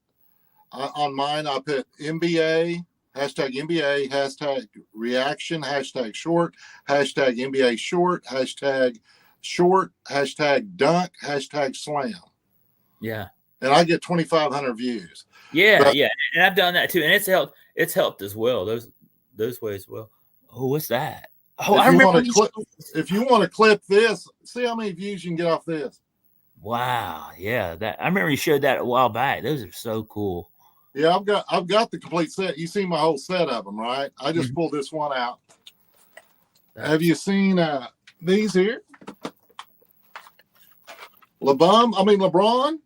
on mine, I put NBA, hashtag NBA, hashtag reaction, hashtag short, hashtag NBA short, hashtag dunk, hashtag slam.
Yeah.
And I get 2,500 views.
Yeah. And I've done that too. And it's helped as well. Those ways. Well, oh, what's that? Oh, I remember.
If you want to clip this, see how many views you can get off this.
Wow. Yeah. I remember you showed that a while back. Those are so cool.
Yeah, I've got the complete set. You see my whole set of them, right? I just pulled this one out. Have you seen these here? LeBron?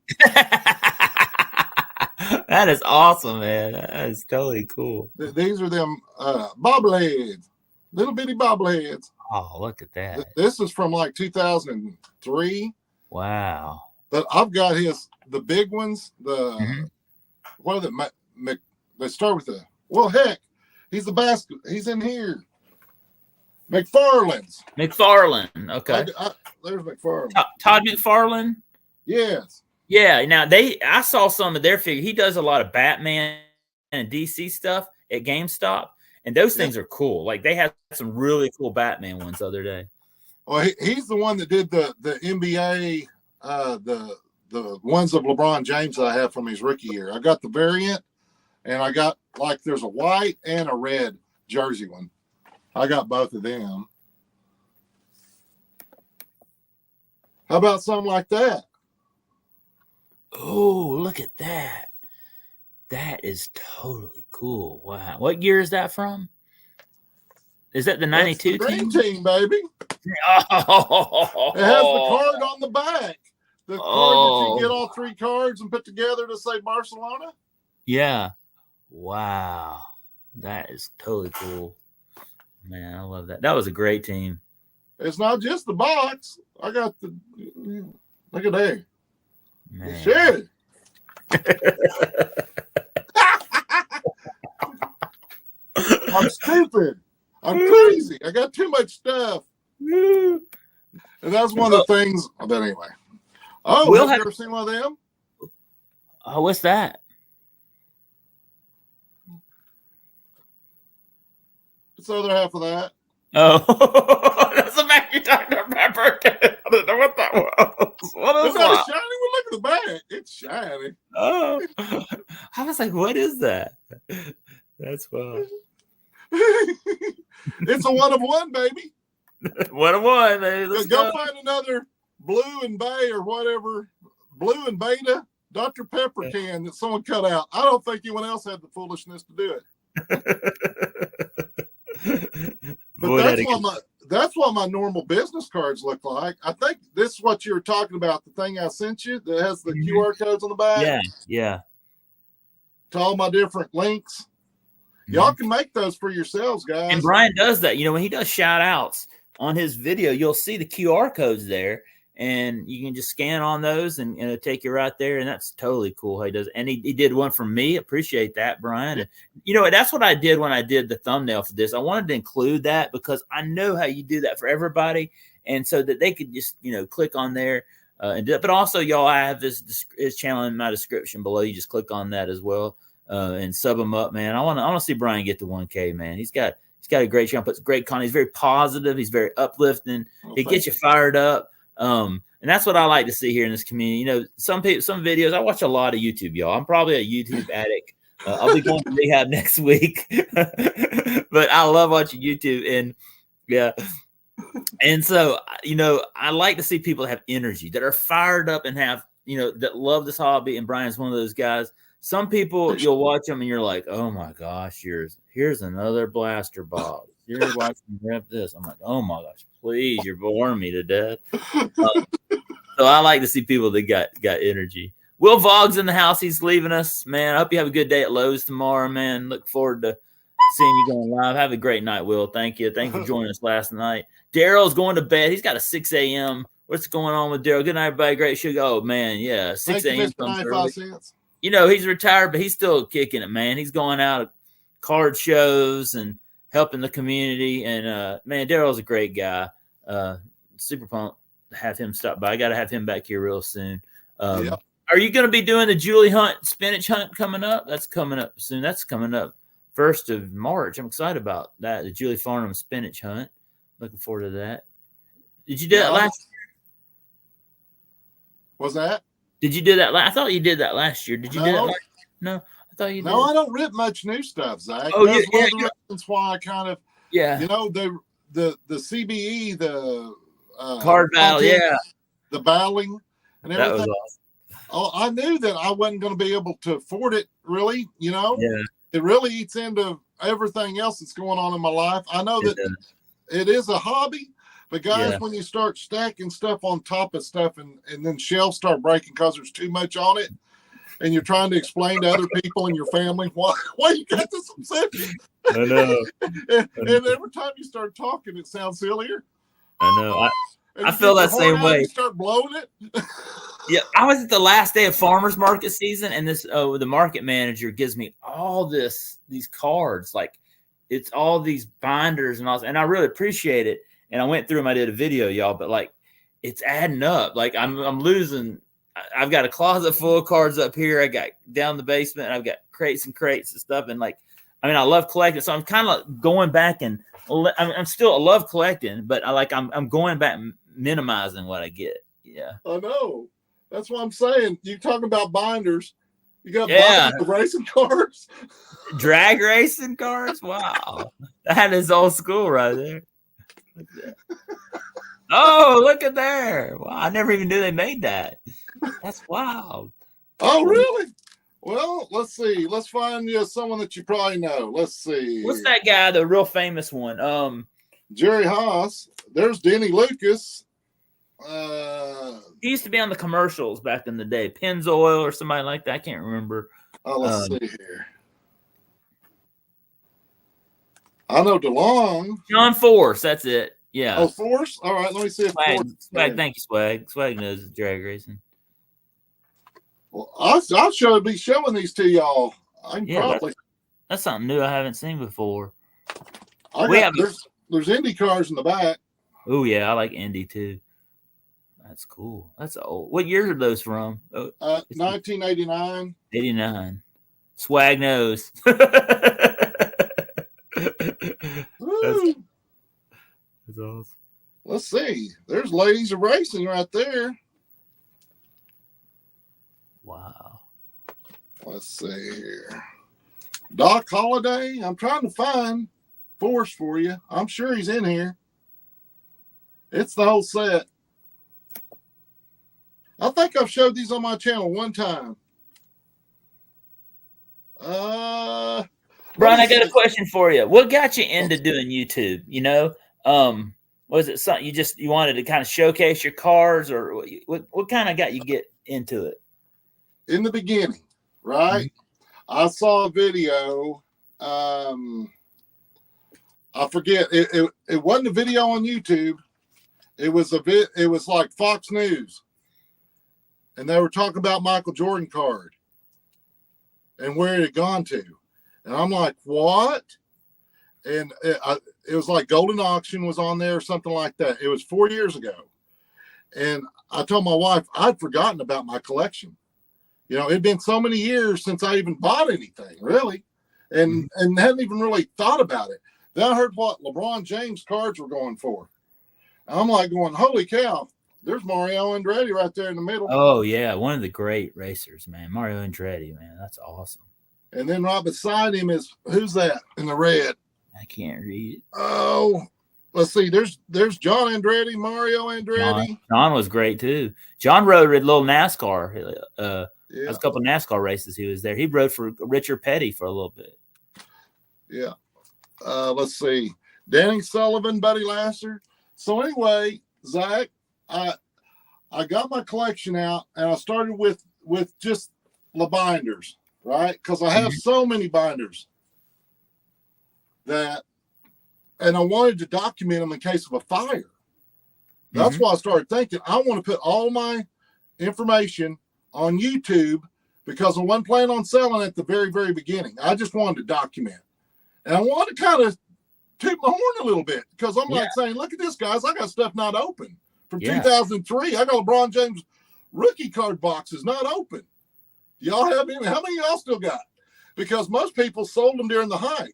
That is awesome, man. That is totally cool.
These are them bobbleheads, little bitty bobbleheads.
Oh, look at that.
This is from like 2003.
Wow.
But I've got the big ones, what are they? They start with heck, he's in here. McFarlane's. McFarlane.
Okay.
There's McFarlane.
Todd McFarlane.
Yes.
Yeah. Now I saw some of their figures. He does a lot of Batman and DC stuff at GameStop, and those things are cool. Like they had some really cool Batman ones the other day.
Well, he's the one that did the NBA, the ones of LeBron James that I have from his rookie year. I got the variant, and I got there's a white and a red jersey one. I got both of them. How about something like that?
Oh, look at that. That is totally cool. Wow. What year is that from? Is that the 92
team? Team, baby. Oh. It has the card on the back. The card that you get all 3 cards and put together to say Barcelona?
Yeah. Wow. That is totally cool. Man, I love that. That was a great team.
It's not just the box. I got look at there.
Man.
Shit. I'm stupid. I'm crazy. I got too much stuff. And that's one of the things. But anyway. Oh, have you ever seen one of them?
Oh, what's that?
It's the other half of that.
Oh, that's a Dr. Pepper. I don't know what that was. What is that?
Shiny? Well, look at the back. It's shiny.
Oh, I was like, what is that? That's fun.
It's a 1 of 1, baby.
1 of 1, baby. Let's
go find another Blue and Bay or whatever, Blue and Beta Dr. Pepper can that someone cut out. I don't think anyone else had the foolishness to do it. But that's what my normal business cards look like. I think this is what you were talking about, the thing I sent you that has the QR codes on the back.
Yeah.
To all my different links. Y'all can make those for yourselves, guys.
And Bryan does that. When he does shout outs on his video, you'll see the QR codes there, and you can just scan on those and it'll take you right there. And that's totally cool how he does it. And he did one for me. Appreciate that, Bryan. And, that's what I did when I did the thumbnail for this. I wanted to include that because I know how you do that for everybody. And so that they could just, click on there and do it. But also, y'all, I have his channel in my description below. You just click on that as well. And sub him up, man. I want to see Bryan get to 1K, man. He's got a great channel, puts great content. He's very positive. He's very uplifting. He gets you fired up. And that's what I like to see here in this community. Some videos. I watch a lot of YouTube, y'all. I'm probably a YouTube addict. I'll be going to rehab next week, but I love watching YouTube. And yeah, and so I like to see people that have energy, that are fired up, and have that love this hobby. And Bryan's one of those guys. Some people, you'll watch them and you're like, oh my gosh, here's another blaster box. You're watching me rip this. I'm like, oh my gosh, please, you're boring me to death. So I like to see people that got energy. Will Vogg's in the house. He's leaving us, man. I hope you have a good day at Lowe's tomorrow, man. Look forward to seeing you going live. Have a great night, Will. Thank you. Thank you for joining us last night. Daryl's going to bed. He's got a 6 a.m. What's going on with Daryl? Good night, everybody. Great show. Oh, man, yeah, 6 a.m. He's retired, but he's still kicking it, man. He's going out at card shows and helping the community. And, man, Daryl's a great guy. Super pumped to have him stop by. I got to have him back here real soon. Are you going to be doing the Julie Hunt spinach hunt coming up? That's coming up soon. That's coming up 1st of March. I'm excited about that, the Julie Farnham spinach hunt. Looking forward to that. Did you do that last year?
What's that?
Did you do that? I thought you did that last year. Did you do that last year? No, I thought you did.
No, I don't rip much new stuff, Zach.
Oh,
that's one of the reasons why I kind of, the CBE, the
card battle,
the battling and everything.
That was awesome.
I knew that I wasn't going to be able to afford it, really. It really eats into everything else that's going on in my life. I know that it is a hobby. But guys, when you start stacking stuff on top of stuff and then shelves start breaking because there's too much on it, and you're trying to explain to other people in your family why you got this obsession.
I know.
and every time you start talking, it sounds sillier.
I know. I feel that same way.
You start blowing it.
Yeah, I was at the last day of farmers market season, and this the market manager gives me all these cards, like it's all these binders and all, and I really appreciate it. And I went through them. I did a video, y'all, but like it's adding up. Like I'm losing. I've got a closet full of cards up here. I got down the basement. And I've got crates and crates and stuff. And I love collecting. So I'm kind of going back and I love collecting, but I'm going back minimizing what I get. Yeah.
I know. That's what I'm saying. You talking about binders. You got binders of racing cars.
Drag racing cars. Wow. That is old school right there. Oh, look at there. Wow, I never even knew they made that. That's wild.
Oh, really? Well, let's see. Let's find you someone that you probably know. Let's see.
What's that guy, the real famous one?
Jerry Haas. There's Denny Lucas.
He used to be on the commercials back in the day. Pennzoil or somebody like that. I can't remember.
Oh, let's see here. I know DeLong.
John Force, that's it. Yeah.
Oh, Force? All right, let me see if
Swag, thank you, Swag. Swag knows drag racing.
Well, I'll be showing these to y'all.
That's something new I haven't seen before.
There's Indy cars in the back.
Oh, yeah, I like Indy too. That's cool. That's old. What years are those from?
1989.
89. Swag knows. That's awesome.
Let's see. There's Ladies of Racing right there.
Wow.
Let's see here. Doc Holliday. I'm trying to find Force for you. I'm sure he's in here. It's the whole set. I think I've showed these on my channel one time.
Bryan, I got a question for you. What got you into doing YouTube? Was it something you wanted to kind of showcase your cars, or what kind of got you get into it?
In the beginning, right? Mm-hmm. I saw a video. I forget. It wasn't a video on YouTube. It was It was like Fox News, and they were talking about Michael Jordan card and where it had gone to, and I'm like, what? And it was like Golden Auction was on there or something like that. It was 4 years ago, and I told my wife I'd forgotten about my collection. You know, it'd been so many years since I even bought anything, really, and hadn't even really thought about it. Then I heard what LeBron James cards were going for. I'm like going, holy cow, there's Mario Andretti right there in the middle.
Oh, yeah, one of the great racers, man. Mario Andretti, man, that's awesome.
And then right beside him is, who's that in the red?
I can't read it.
Oh, let's see. There's John Andretti, Mario Andretti.
John was great, too. John rode a little NASCAR. There was a couple of NASCAR races he was there. He rode for Richard Petty for a little bit.
Yeah. Let's see. Danny Sullivan, Buddy Lasser. So anyway, Zach, I got my collection out, and I started with just the binders, right? Because I have so many binders and I wanted to document them in case of a fire. That's why I started thinking I want to put all my information on YouTube, because I wasn't planning on selling at the very, very beginning. I just wanted to document, and I wanted to kind of toot my horn a little bit, because I'm like saying, look at this, guys. I got stuff not open from 2003. I got LeBron James rookie card boxes not open. Y'all have any? How many y'all still got? Because most people sold them during the hype.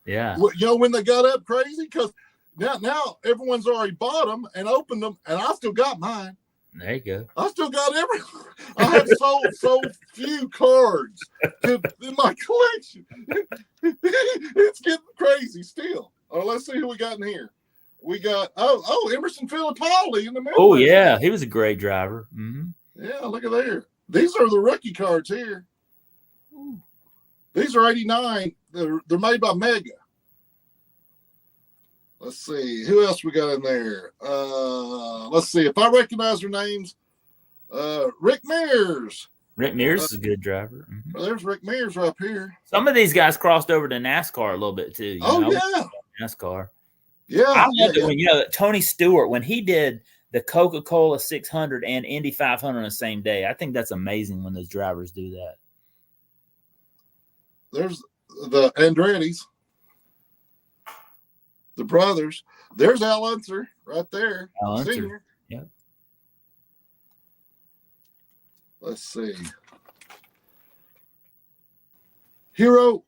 Yeah.
You know, when they got up crazy, because now everyone's already bought them and opened them, and I still got mine.
There you go.
I still got I have so few cards in my collection. It's getting crazy still. Let's see who we got in here. We got Emerson Fittipaldi in the middle.
Oh yeah, he was a great driver. Mm-hmm.
Yeah, look at there. These are the rookie cards here. Ooh. These are 89. They're made by Mega. Let's see. Who else we got in there? Let's see. If I recognize their names, Rick Mears.
Rick Mears is a good driver. Mm-hmm.
Well, there's Rick Mears right here.
Some of these guys crossed over to NASCAR a little bit too. NASCAR.
Yeah.
I loved it when, Tony Stewart, when he did the Coca-Cola 600 and Indy 500 on the same day. I think that's amazing when those drivers do that.
There's the Andretti's. The brothers. There's Al Unser right there.
Al Unser.
Senior.
Yeah.
Let's see. Hero.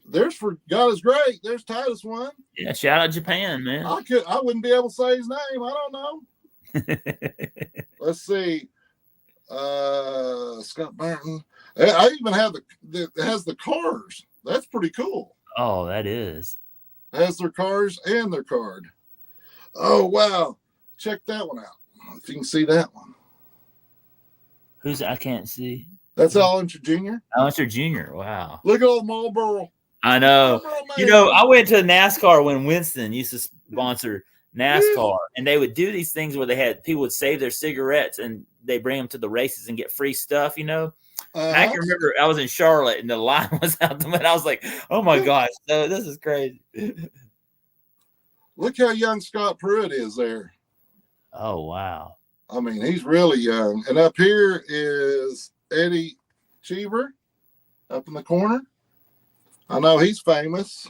There's For God Is Great. There's Titus one.
Yeah, shout out Japan, man.
I wouldn't be able to say his name. I don't know. Let's see. Scott Barton. I even have it has the cars. That's pretty cool.
Oh, that is.
Has their cars and their card. Oh, wow. Check that one out. If you can see that one.
I can't see.
That's Al Unser Jr.
Al Unser Jr. Wow.
Look at old Marlboro.
I know. I went to NASCAR when Winston used to sponsor NASCAR, and they would do these things where people would save their cigarettes and they bring them to the races and get free stuff, I can remember I was in Charlotte and the line was out the window. I was like, oh my gosh, this is crazy.
Look how young Scott Pruitt is there.
Oh, wow.
I mean, he's really young. And up here is Eddie Cheever up in the corner. I know he's famous.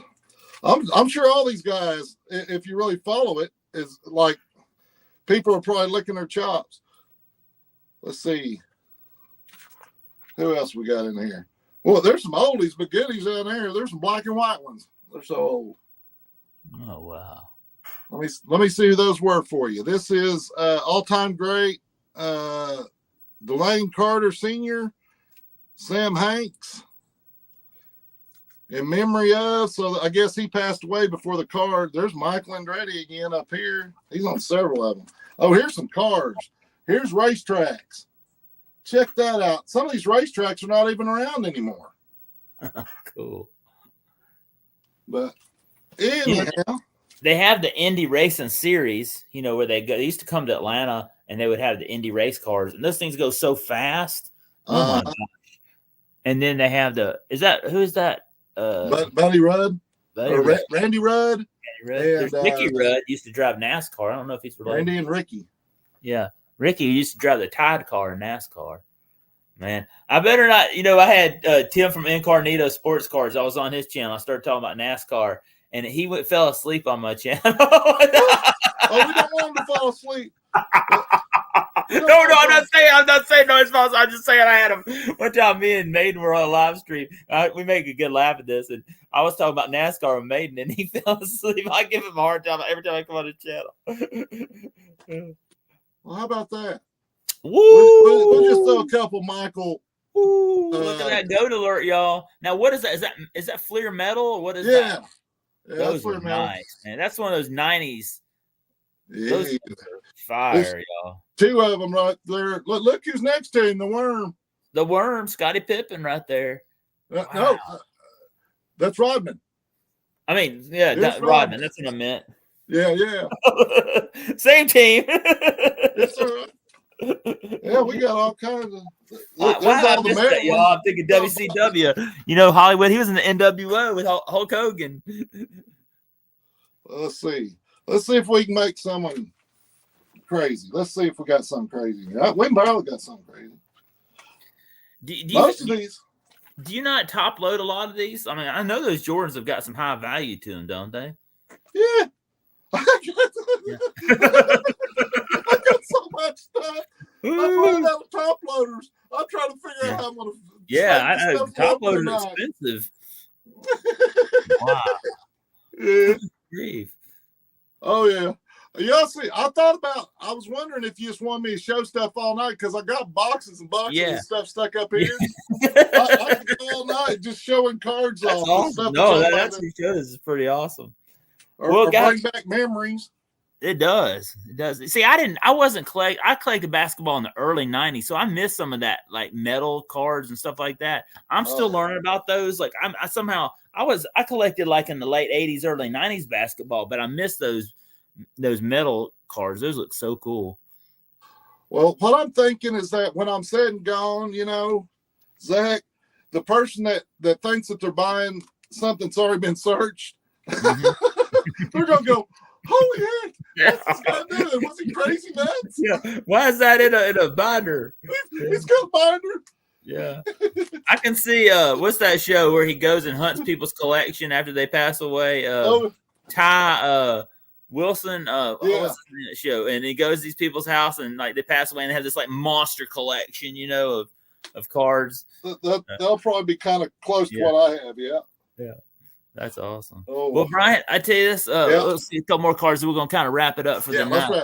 I'm sure all these guys, if you really follow it, is like people are probably licking their chops. Let's see. Who else we got in here? Well, there's some oldies but goodies down there. There's some black and white ones. They're so old.
Oh, wow.
Let me see who those were for you. This is all-time great Delane Carter Sr., Sam Hanks, in memory of, so I guess he passed away before the card. There's Michael Andretti again up here. He's on several of them. Oh, here's some cars. Here's racetracks. Check that out. Some of these racetracks are not even around anymore.
Cool.
But anyhow.
they have the Indy Racing Series, where they used to come to Atlanta and they would have the Indy race cars, and those things go so fast. Oh my gosh. And then they have who is that?
Buddy Rudd or Randy Rudd.
There's Ricky Rudd used to drive NASCAR. I don't know if he's related.
Randy and Ricky.
Yeah. Ricky used to drive the Tide car in NASCAR. Man, I better not. I had Tim from Incarnito Sports Cars. I was on his channel. I started talking about NASCAR, and he fell asleep on my channel.
We don't want him to fall asleep.
No, I'm not saying no, it's false. I'm just saying I had him one time. Me and Maiden were on a live stream. We make a good laugh at this, and I was talking about NASCAR with Maiden, and he fell asleep. I give him a hard time every time I come on his channel.
Well, how about that?
Woo!
We'll just throw a couple Michael.
Look at that goat alert, y'all. Now, what is that? Is that Fleer metal or what is that?
Yeah,
those are nice, man. That's one of those 90s.
Yeah.
Those are fire, y'all.
Two of them right there. Look who's next to him, the Worm.
The Worm, Scottie Pippen right there.
Wow. No, that's Rodman.
I mean, yeah, Rodman. That's what I meant.
Yeah.
Same team.
Yes, sir. Yeah, we got all kinds of.
Wow, I missed that, y'all. I'm thinking WCW. Hollywood. He was in the NWO with Hulk Hogan.
Let's see. Let's see if we can make someone crazy. Let's see if we got something crazy. We probably got something crazy. Most of these.
Do you not top load a lot of these? I mean, I know those Jordans have got some high value to them, don't they?
Yeah. I got so much stuff. I'm running out of top loaders. I'm trying to figure out how I'm going to.
Yeah, I know. Top loaders are expensive. Wow.
Yeah.
Grief.
Oh, yeah. Y'all see, I was wondering if you just wanted me to show stuff all night because I got boxes and boxes of stuff stuck up here. I could go all night just showing cards off.
Awesome. No, that's what shows. Is pretty awesome.
Or bring back memories.
It does. It does. See, I collected basketball in the early 90s, so I missed some of that, like metal cards and stuff like that. I'm still learning about those. Like I collected like in the late 80s, early 90s basketball, but I missed those metal cards. Those look so cool.
Well, what I'm thinking is that when I'm said and gone, Zach, the person that thinks that they're buying something that's already been searched, they're going to go, holy heck, what's this guy doing? Was he crazy nuts?
Yeah. Why is that in a binder?
He's got a binder.
Yeah. I can see, what's that show where he goes and hunts people's collection after they pass away? Ty Wilson, what was the show? And he goes to these people's house and like they pass away and they have this like monster collection, of cards.
They'll probably be kind of close to what I have, yeah.
Yeah. That's awesome. Well, Brian, I tell you this. Let's see a couple more cards. We're gonna kind of wrap it up for the night.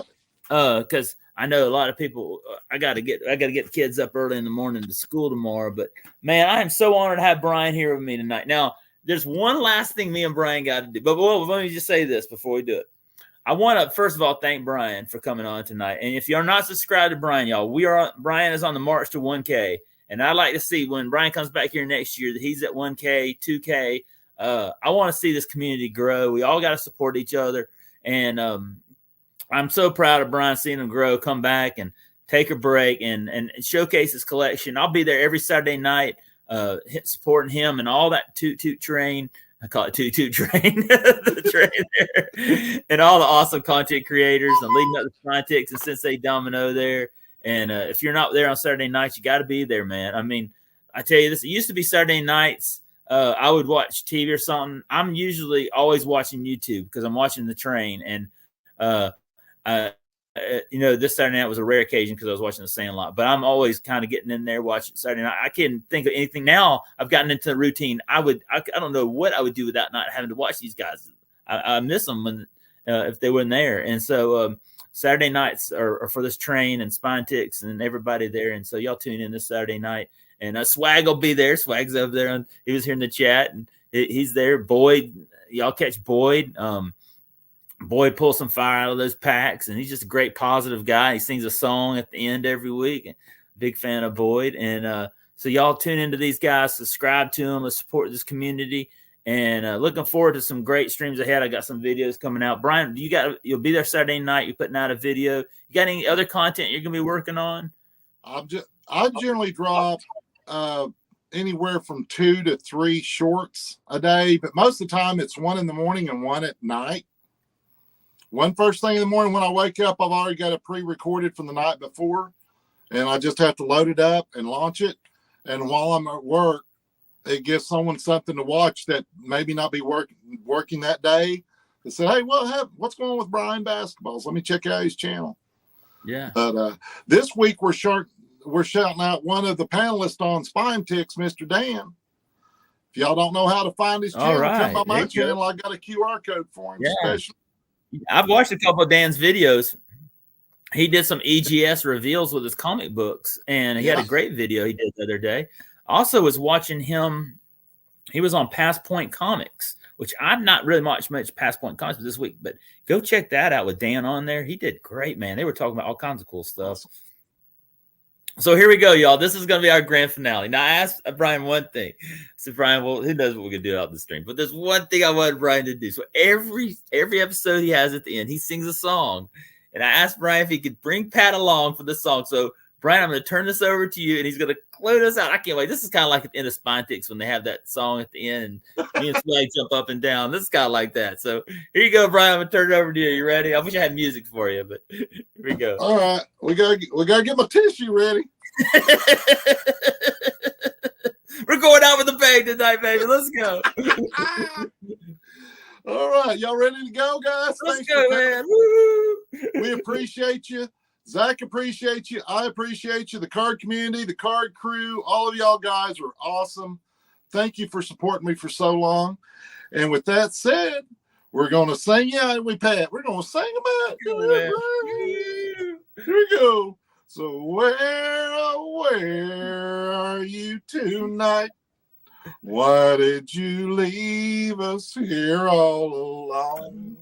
Because I know a lot of people. I gotta get the kids up early in the morning to school tomorrow. But man, I am so honored to have Brian here with me tonight. Now, there's one last thing me and Brian got to do. But let me just say this before we do it. I want to first of all thank Brian for coming on tonight. And if you're not subscribed to Brian, y'all, Brian is on the march to 1K, and I'd like to see when Brian comes back here next year that he's at 1K, 2K. I want to see this community grow. We all got to support each other. And I'm so proud of Brian seeing him grow, come back and take a break and showcase his collection. I'll be there every Saturday night supporting him and all that toot train. I call it toot train, the train there. And all the awesome content creators and leading up to Scientix and Sensei Domino there. And if you're not there on Saturday nights, you got to be there, man. I mean, I tell you this, it used to be Saturday nights. I would watch TV or something. I'm usually always watching YouTube because I'm watching the train. And, this Saturday night was a rare occasion because I was watching The Sandlot. But I'm always kind of getting in there watching Saturday night. I can't think of anything now. I've gotten into the routine. I don't know what I would do without not having to watch these guys. I miss them when if they weren't there. And so Saturday nights are for this train and Scientix and everybody there. And so y'all tune in this Saturday night. And Swag will be there. Swag's over there. He was here in the chat, and he's there. Boyd, y'all catch Boyd. Boyd pulls some fire out of those packs, and he's just a great, positive guy. He sings a song at the end every week. Big fan of Boyd. And so y'all tune into these guys, subscribe to them, let's support this community. And looking forward to some great streams ahead. I got some videos coming out. Bryan, you'll be there Saturday night. You're putting out a video. You got any other content you're gonna be working on?
I generally drop anywhere from 2 to 3 shorts a day, but most of the time it's one in the morning and one at night. One first thing in the morning when I wake up, I've already got it pre-recorded from the night before, and I just have to load it up and launch it. And while I'm at work, it gives someone something to watch that maybe not be working that day. They say, hey, what's going on with Bryan Basketballs? Let me check out his channel.
Yeah.
But this week we're shouting out one of the panelists on Spine Ticks, Mr. Dan. If y'all don't know how to find his channel, come on my channel. I got a QR code for him.
Yeah. I've watched a couple of Dan's videos. He did some EGS reveals with his comic books, and he had a great video he did the other day. Also was watching him. He was on Past Point Comics, which I've not really much Past Point Comics this week, but go check that out with Dan on there. He did great, man. They were talking about all kinds of cool stuff. So here we go, y'all. This is going to be our grand finale. Now, I asked Bryan one thing. I said, Bryan, well, who knows what we're going to do out the stream? But there's one thing I wanted Bryan to do. So every episode he has at the end, he sings a song. And I asked Bryan if he could bring Pat along for the song. So, Bryan, I'm going to turn this over to you, and he's going to close us out. I can't wait. This is kind of like at the end of Spine Ticks when they have that song at the end, and me and Swag jump up and down. This is kind of like that. So here you go, Bryan. I'm going to turn it over to you. You ready? I wish I had music for you, but here we go.
All right. We gotta get my tissue ready.
We're going out with a bang tonight, baby. Let's go.
All right. Y'all ready to go, guys?
Let's go, man. Woo!
We appreciate you. Zach appreciates you. I appreciate you. The card community, the card crew, all of y'all guys are awesome. Thank you for supporting me for so long. And with that said, we're going to sing. Yeah, Pat. We're going to sing about it. Here we go. So where are you tonight? Why did you leave us here all alone?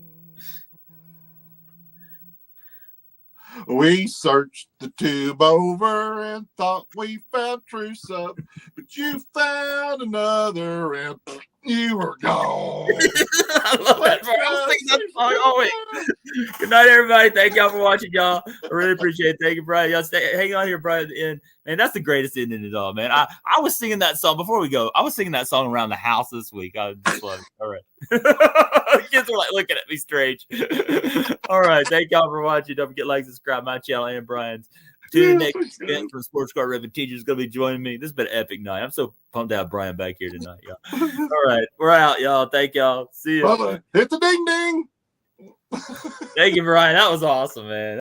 We searched the tube over and thought we found true love, but you found another and you were gone.
I love that part. Oh, wait. Good night, everybody. Thank y'all for watching, y'all. I really appreciate it. Thank you, Bryan. Y'all hang on here, Bryan, at the end. Man, that's the greatest ending at all, man. I was singing that song before we go. I was singing that song around the house this week. I just love it. All right. Kids are like looking at me strange. All right. Thank y'all for watching. Don't forget to like, subscribe my channel and Bryan's. Tune in next event from Sports Card Ribbon Teachers is going to be joining me. This has been an epic night. I'm so pumped to have Bryan back here tonight, y'all. All right. We're out, y'all. Thank y'all. See you.
Bye-bye. Hit the ding ding.
Thank you, Bryan. That was awesome, man.